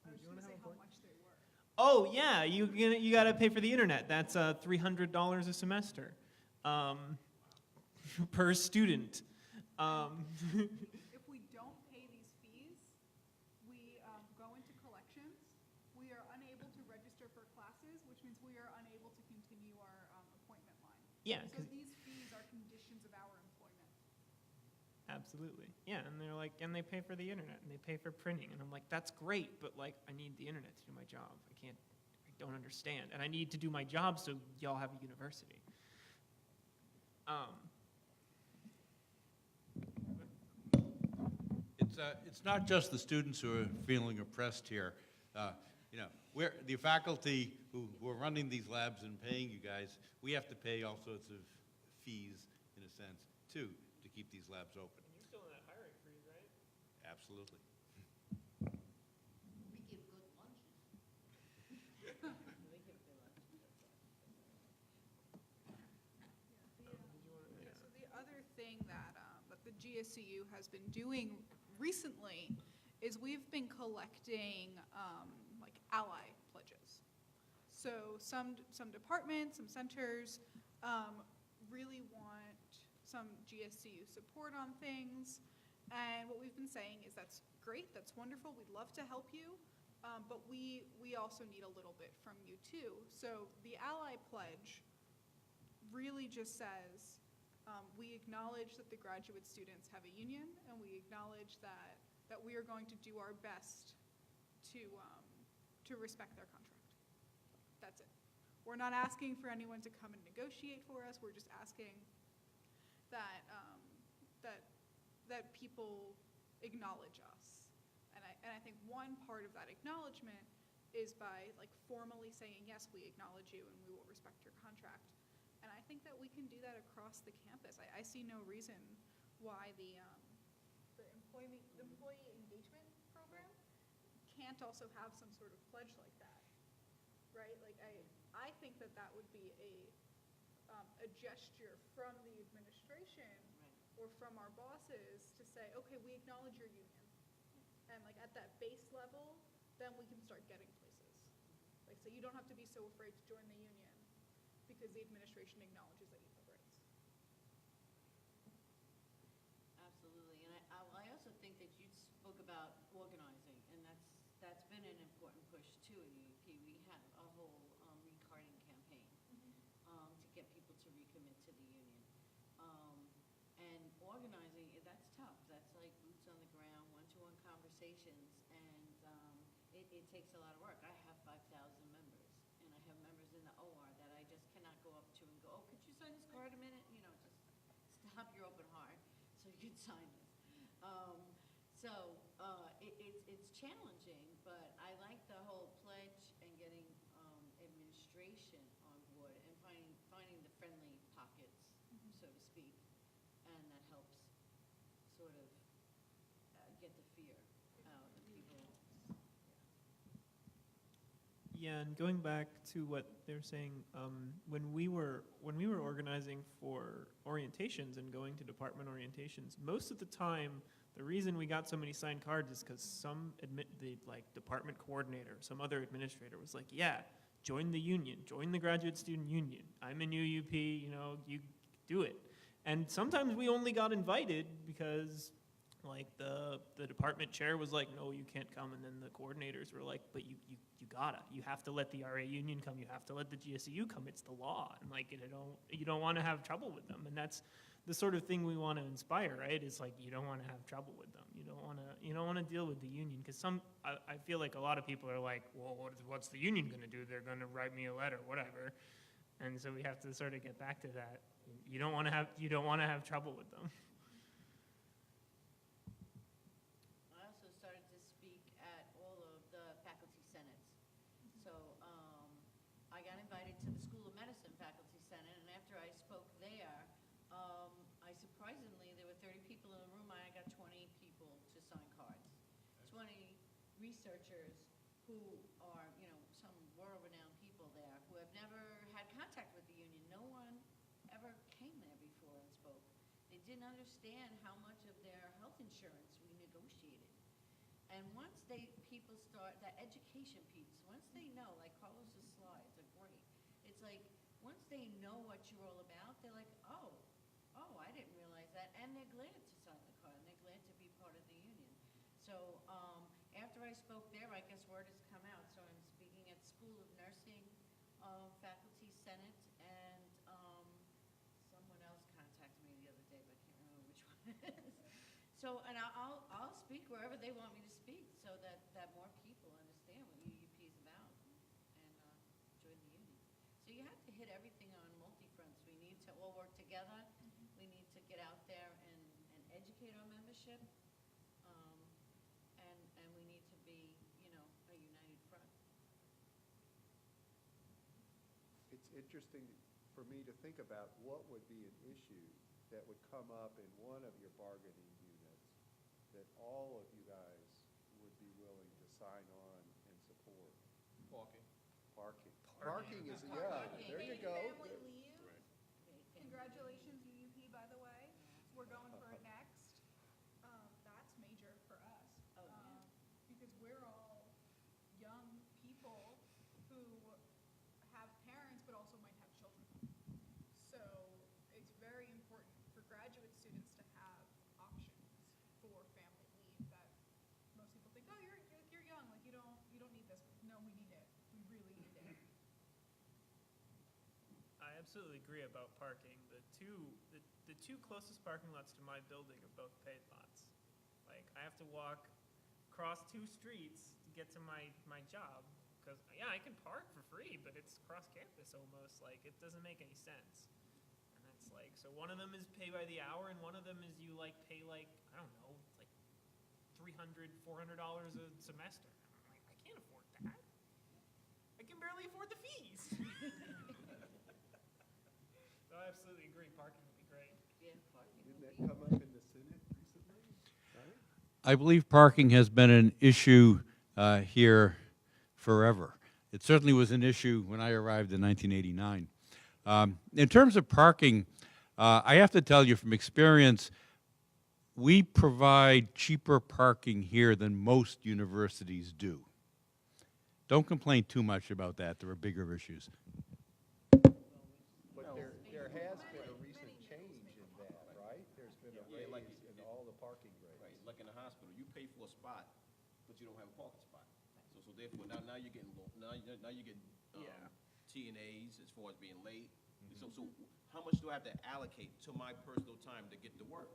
I was You wanna just gonna say have a how point? much they were. Oh, yeah, you got to pay for the internet. That's $300 a semester per student. If we don't pay these fees, we go into collections. We are unable to register for classes, which means we are unable to continue our appointment line. Yeah, So 'cause- these fees are conditions of our employment. Absolutely. Yeah, and they're like, and they pay for the internet, and they pay for printing, and I'm like, that's great, but like, I need the internet to do my job. I don't understand, and I need to do my job so y'all have a university. It's not just the students who are feeling oppressed here. You know, the faculty who are running these labs and paying you guys, we have to pay all sorts of fees, in a sense, too, to keep these labs open. And you're still in that hiring freeze, right? Absolutely. We give good lunches. We give good lunches. So the other thing that the GSEU has been doing recently is we've been collecting like ally pledges. So some departments, some centers really want some GSEU support on things. And what we've been saying is that's great, that's wonderful, we'd love to help you, but we also need a little bit from you too. So the ally pledge really just says, we acknowledge that the graduate students have a union, and we acknowledge that we are going to do our best to respect their contract. That's it. We're not asking for anyone to come and negotiate for us. We're just asking that that people acknowledge us. And I think one part of that acknowledgement is by like formally saying, yes, we acknowledge you and we will respect your contract. And I think that we can do that across the campus. I see no reason why the employee engagement program can't also have some sort of pledge like that, right? Like I think that would be a gesture from the administration or from our bosses to say, okay, we acknowledge your union, and like at that base level, then we can start getting places. Like, so you don't have to be so afraid to join the union, because the administration acknowledges that you have rights. Absolutely, and I also think that you spoke about organizing, and that's been an important push too in UP. We have a whole recarding campaign to get people to recommit to the union. And organizing, that's tough. That's like boots on the ground, one-to-one conversations, and it takes a lot of work. I have 5,000 members, and I have members in the OR that I just cannot go up to and go, oh, could you sign this card a minute? You know, just stop your open heart so you can sign this. It's challenging, but I like the whole pledge and getting administration on board and finding the friendly pockets, so to speak, and that helps sort of get the fear out of people. Yeah, and going back to what they're saying, when we were organizing for orientations and going to department orientations, most of the time, the reason we got so many signed cards is because the department coordinator, some other administrator was like, yeah, join the union, join the graduate student union. I'm in UUP, you know, you do it. And sometimes we only got invited because like the department chair was like, no, you can't come. And then the coordinators were like, but you gotta. You have to let the RA union come. You have to let the GSEU come. It's the law. And like, you don't want to have trouble with them. And that's the sort of thing we want to inspire, right? It's like, you don't want to have trouble with them. You don't want to deal with the union. Because I feel like a lot of people are like, well, what's the union going to do? They're going to write me a letter, whatever. And so we have to sort of get back to that. You don't want to have trouble with them. I also started to speak at all of the faculty senates. So I got invited to the School of Medicine Faculty Senate, and after I spoke there, I surprisingly, there were 30 people in the room, and I got 20 people to sign cards. 20 researchers who are, you know, some world-renowned people there didn't understand how much of their health insurance we negotiated. And once people start, that education piece, once they know, like Carlos's slides are great. It's like, once they know what you're all about, they're like, oh, I didn't realize that. And they're glad to sign the card, and they're glad to be part of the union. So after I spoke there, I guess word has come out. So I'm speaking at School of Nursing Faculty Senate, and someone else contacted me the other day, but I can't remember which one it is. So, and I'll speak wherever they want me to speak, so that more people understand what UUP is about and join the union. So you have to hit everything on multi-fronts. We need to all work together. We need to get out there and educate our membership, and we need to be, a united front. It's interesting for me to think about what would be an issue that would come up in one of your bargaining units that all of you guys would be willing to sign on and support. Parking. Parking is, yeah, there you go. Family leave. Congratulations, UUP, by the way. We're going for it next. That's major for us. Oh, yeah. Because we're all young people who have parents but also might have children. So it's very important for graduate students to have options for family leave that most people think, oh, you're young, like you don't need this. No, we need it. We really need it. I absolutely agree about parking. The two closest parking lots to my building are both paid lots. Like, I have to walk across 2 streets to get to my job, because, yeah, I can park for free, but it's cross campus almost. Like, it doesn't make any sense. And it's like, so one of them is pay by the hour, and one of them is you, like, pay, like, I don't know, like $300, $400 a semester. I'm like, I can't afford that. I can barely afford the fees. So I absolutely agree, parking would be great. Yeah, parking Didn't would that be. come up in the Senate recently? Right? I believe parking has been an issue here forever. It certainly was an issue when I arrived in 1989. In terms of parking, I have to tell you from experience, we provide cheaper parking here than most universities do. Don't complain too much about that. There are bigger issues. But there has been a recent change in that, right? There's been a Yeah, like raise in all the parking rates. Right, like in the hospital, you pay for a spot, but you don't have a parking spot. So therefore, now you're getting, now you're getting T&As as far as being late. So how much do I have to allocate to my personal time to get to work?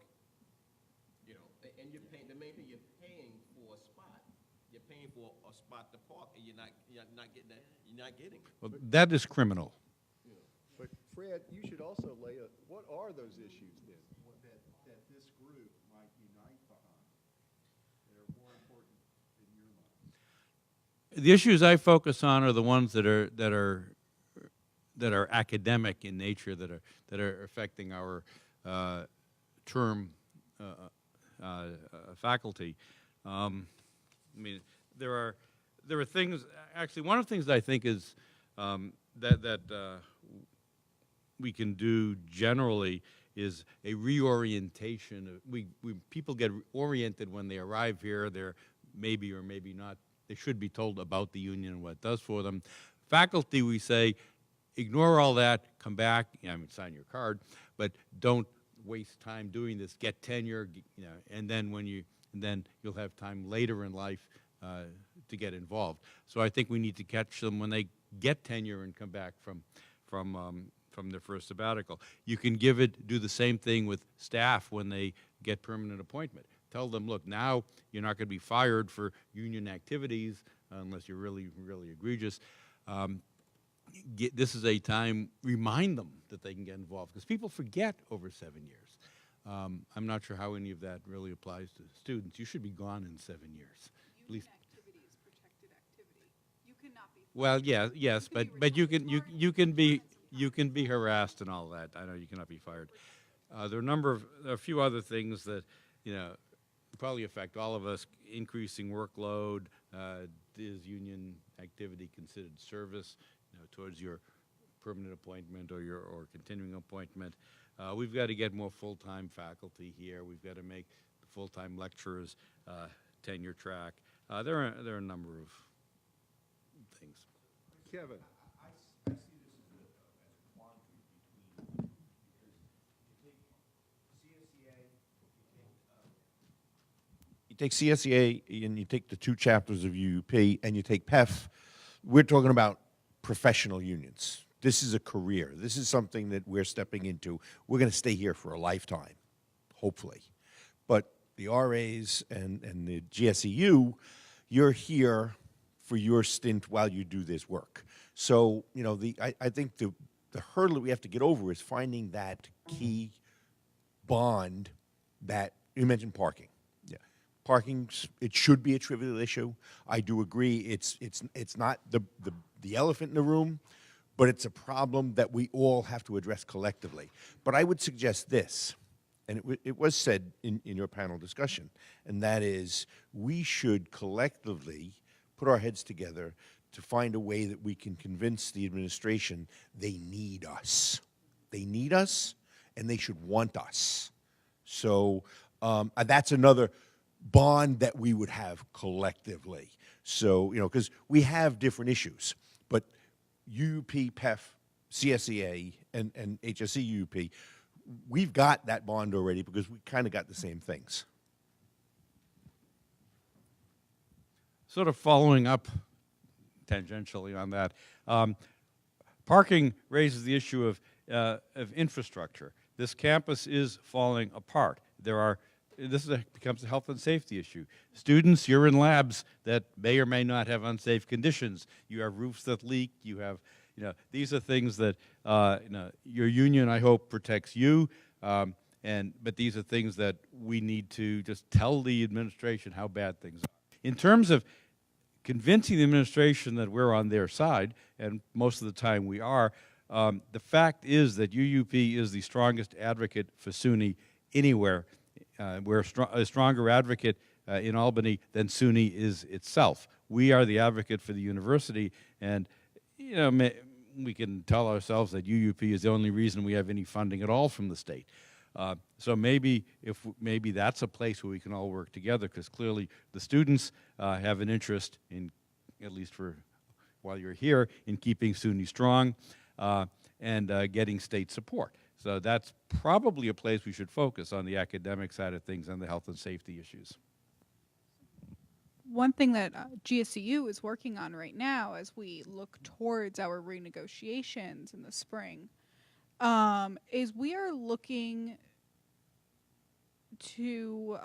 And you're paying, the main thing, you're paying for a spot. You're paying for a spot to park, and you're not getting that, you're not getting it. Well, that is criminal. But Fred, you should also lay a, what are those issues then, that this group might unite behind, that are more important in your mind? The issues I focus on are the ones that are academic in nature, that are affecting our term faculty. I mean, there are things. Actually, one of the things that I think is that we can do generally is a reorientation. People get oriented when they arrive here. They're maybe or maybe not. They should be told about the union and what it does for them. Faculty, we say, ignore all that. Come back. Sign your card, but don't waste time doing this. Get tenure, and then then you'll have time later in life to get involved. So I think we need to catch them when they get tenure and come back from their first sabbatical. You can do the same thing with staff when they get permanent appointment. Tell them, look, now you're not going to be fired for union activities unless you're really, really egregious. This is a time, remind them that they can get involved, because people forget over 7 years. I'm not sure how any of that really applies to students. You should be gone in 7 years. At least. Activity is protected activity. You cannot be. Well, yes, but you can be harassed and all that. I know you cannot be fired. There are a few other things that probably affect all of us. Increasing workload. Is union activity considered service towards your permanent appointment or continuing appointment. We've got to get more full-time faculty here. We've got to make the full-time lecturers tenure track. There are a number of things. Kevin. I see this as a quandary between, because you take CSEA and you take the two chapters of UUP and you take PEF, we're talking about professional unions. This is a career. This is something that we're stepping into. We're going to stay here for a lifetime, hopefully. But the RAs and the GSEU, you're here for your stint while you do this work. So, you know, I think the hurdle that we have to get over is finding that key bond that, you mentioned parking. Yeah. Parking, it should be a trivial issue. I do agree it's not the elephant in the room, but it's a problem that we all have to address collectively. But I would suggest this, and it was said in your panel discussion, and that is we should collectively put our heads together to find a way that we can convince the administration they need us. They need us, and they should want us. So that's another bond that we would have collectively. So, you know, because we have different issues, but UUP, PEF, CSEA, and HSE UUP, we've got that bond already because we kind of got the same things. Sort of following up tangentially on that, parking raises the issue of infrastructure. This campus is falling apart. This becomes a health and safety issue. Students, you're in labs that may or may not have unsafe conditions. You have roofs that leak. You have, you know, these are things that, you know, your union, I hope, protects you. But these are things that we need to just tell the administration how bad things are. In terms of convincing the administration that we're on their side, and most of the time we are, the fact is that UUP is the strongest advocate for SUNY anywhere. We're a stronger advocate in Albany than SUNY is itself. We are the advocate for the university, and you know, we can tell ourselves that UUP is the only reason we have any funding at all from the state. So maybe that's a place where we can all work together, because clearly the students have an interest in, at least for while you're here, in keeping SUNY strong and getting state support. So that's probably a place we should focus on the academic side of things and the health and safety issues. One thing that GSEU is working on right now as we look towards our renegotiations in the spring is we are looking to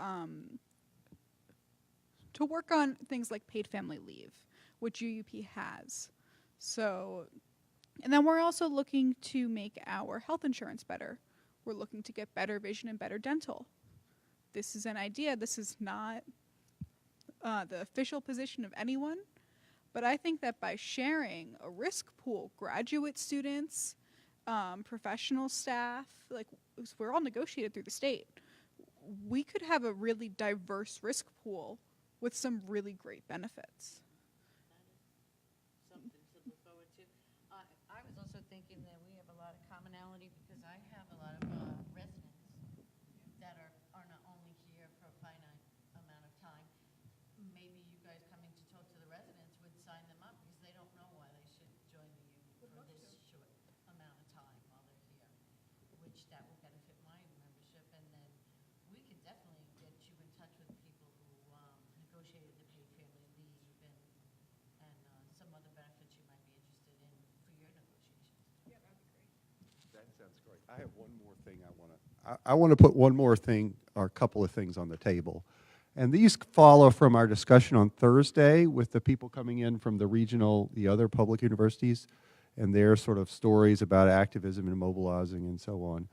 work on things like paid family leave, which UUP has. So, and then we're also looking to make our health insurance better. We're looking to get better vision and better dental. This is an idea. This is not the official position of anyone, but I think that by sharing a risk pool, graduate students, professional staff, like we're all negotiated through the state, we could have a really diverse risk pool with some really great benefits. Something to look forward to. I was also thinking that we have a lot of commonality because I have a lot of residents that are not only here for a finite amount of time. Maybe you guys coming to talk to the residents would sign them up because they don't know why they should join the union for this short amount of time while they're here, which that will benefit my membership. And then we could definitely get you in touch with people who negotiated the paid family leave and some other benefits you might be interested in for your negotiations. Yeah, that'd be great. That sounds great. I have one more thing I want to put one more thing, or a couple of things on the table. And these follow from our discussion on Thursday with the people coming in from the other public universities, and their sort of stories about activism and mobilizing and so on.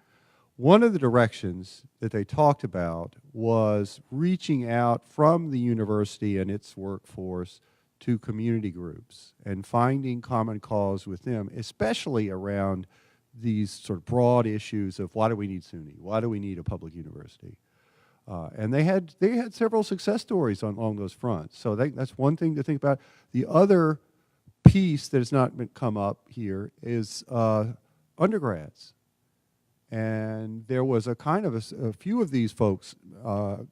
One of the directions that they talked about was reaching out from the university and its workforce to community groups and finding common cause with them, especially around these sort of broad issues of why do we need SUNY? Why do we need a public university? And they had several success stories along those fronts. So that's one thing to think about. The other piece that has not come up here is undergrads. And there was a kind of a few of these folks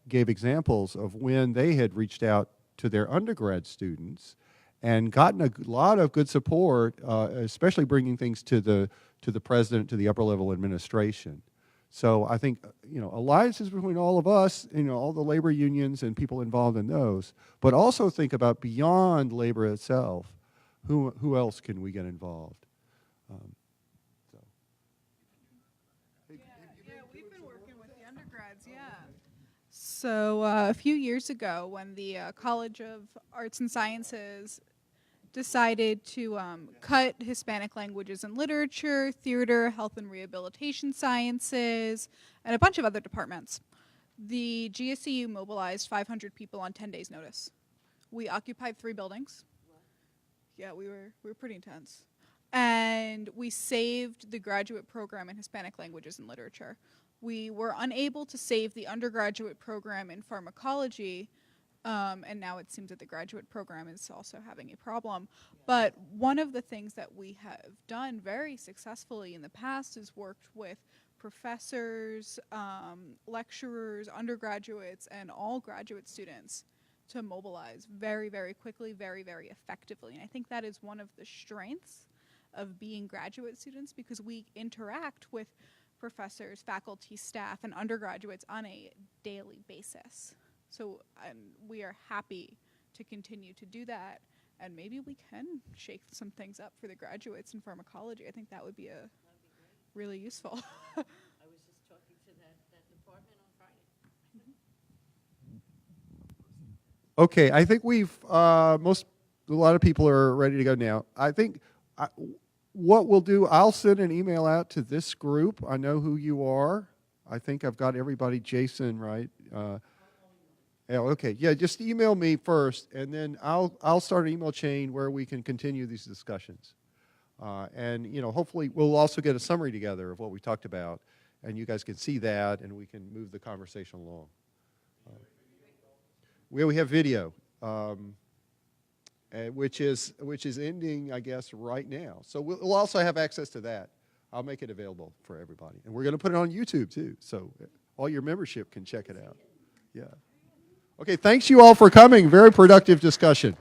gave examples of when they had reached out to their undergrad students and gotten a lot of good support, especially bringing things to the president, to the upper level administration. So I think, alliances between all of us, all the labor unions and people involved in those, but also think about beyond labor itself, who else can we get involved? Yeah, we've been working with the undergrads, yeah. So a few years ago, when the College of Arts and Sciences decided to cut Hispanic languages and literature, theater, health and rehabilitation sciences, and a bunch of other departments, the GSEU mobilized 500 people on 10 days' notice. We occupied 3 buildings. Yeah, we were pretty intense. And we saved the graduate program in Hispanic languages and literature. We were unable to save the undergraduate program in pharmacology, and now it seems that the graduate program is also having a problem. But one of the things that we have done very successfully in the past is worked with professors, lecturers, undergraduates, and all graduate students to mobilize very, very quickly, very, very effectively. And I think that is one of the strengths of being graduate students, because we interact with professors, faculty, staff, and undergraduates on a daily basis. So we are happy to continue to do that, and maybe we can shake some things up for the graduates in pharmacology. I think that would be really useful. I was just talking to that department on Friday. Okay, I think a lot of people are ready to go now. I think what we'll do, I'll send an email out to this group. I know who you are. I think I've got everybody. Jason, right? Okay, yeah, just email me first, and then I'll start an email chain where we can continue these discussions. And hopefully we'll also get a summary together of what we talked about, and you guys can see that, and we can move the conversation along. We have video, which is ending, I guess, right now. So we'll also have access to that. I'll make it available for everybody, and we're going to put it on YouTube too, so all your membership can check it out. Yeah. Okay, thanks you all for coming. Very productive discussion.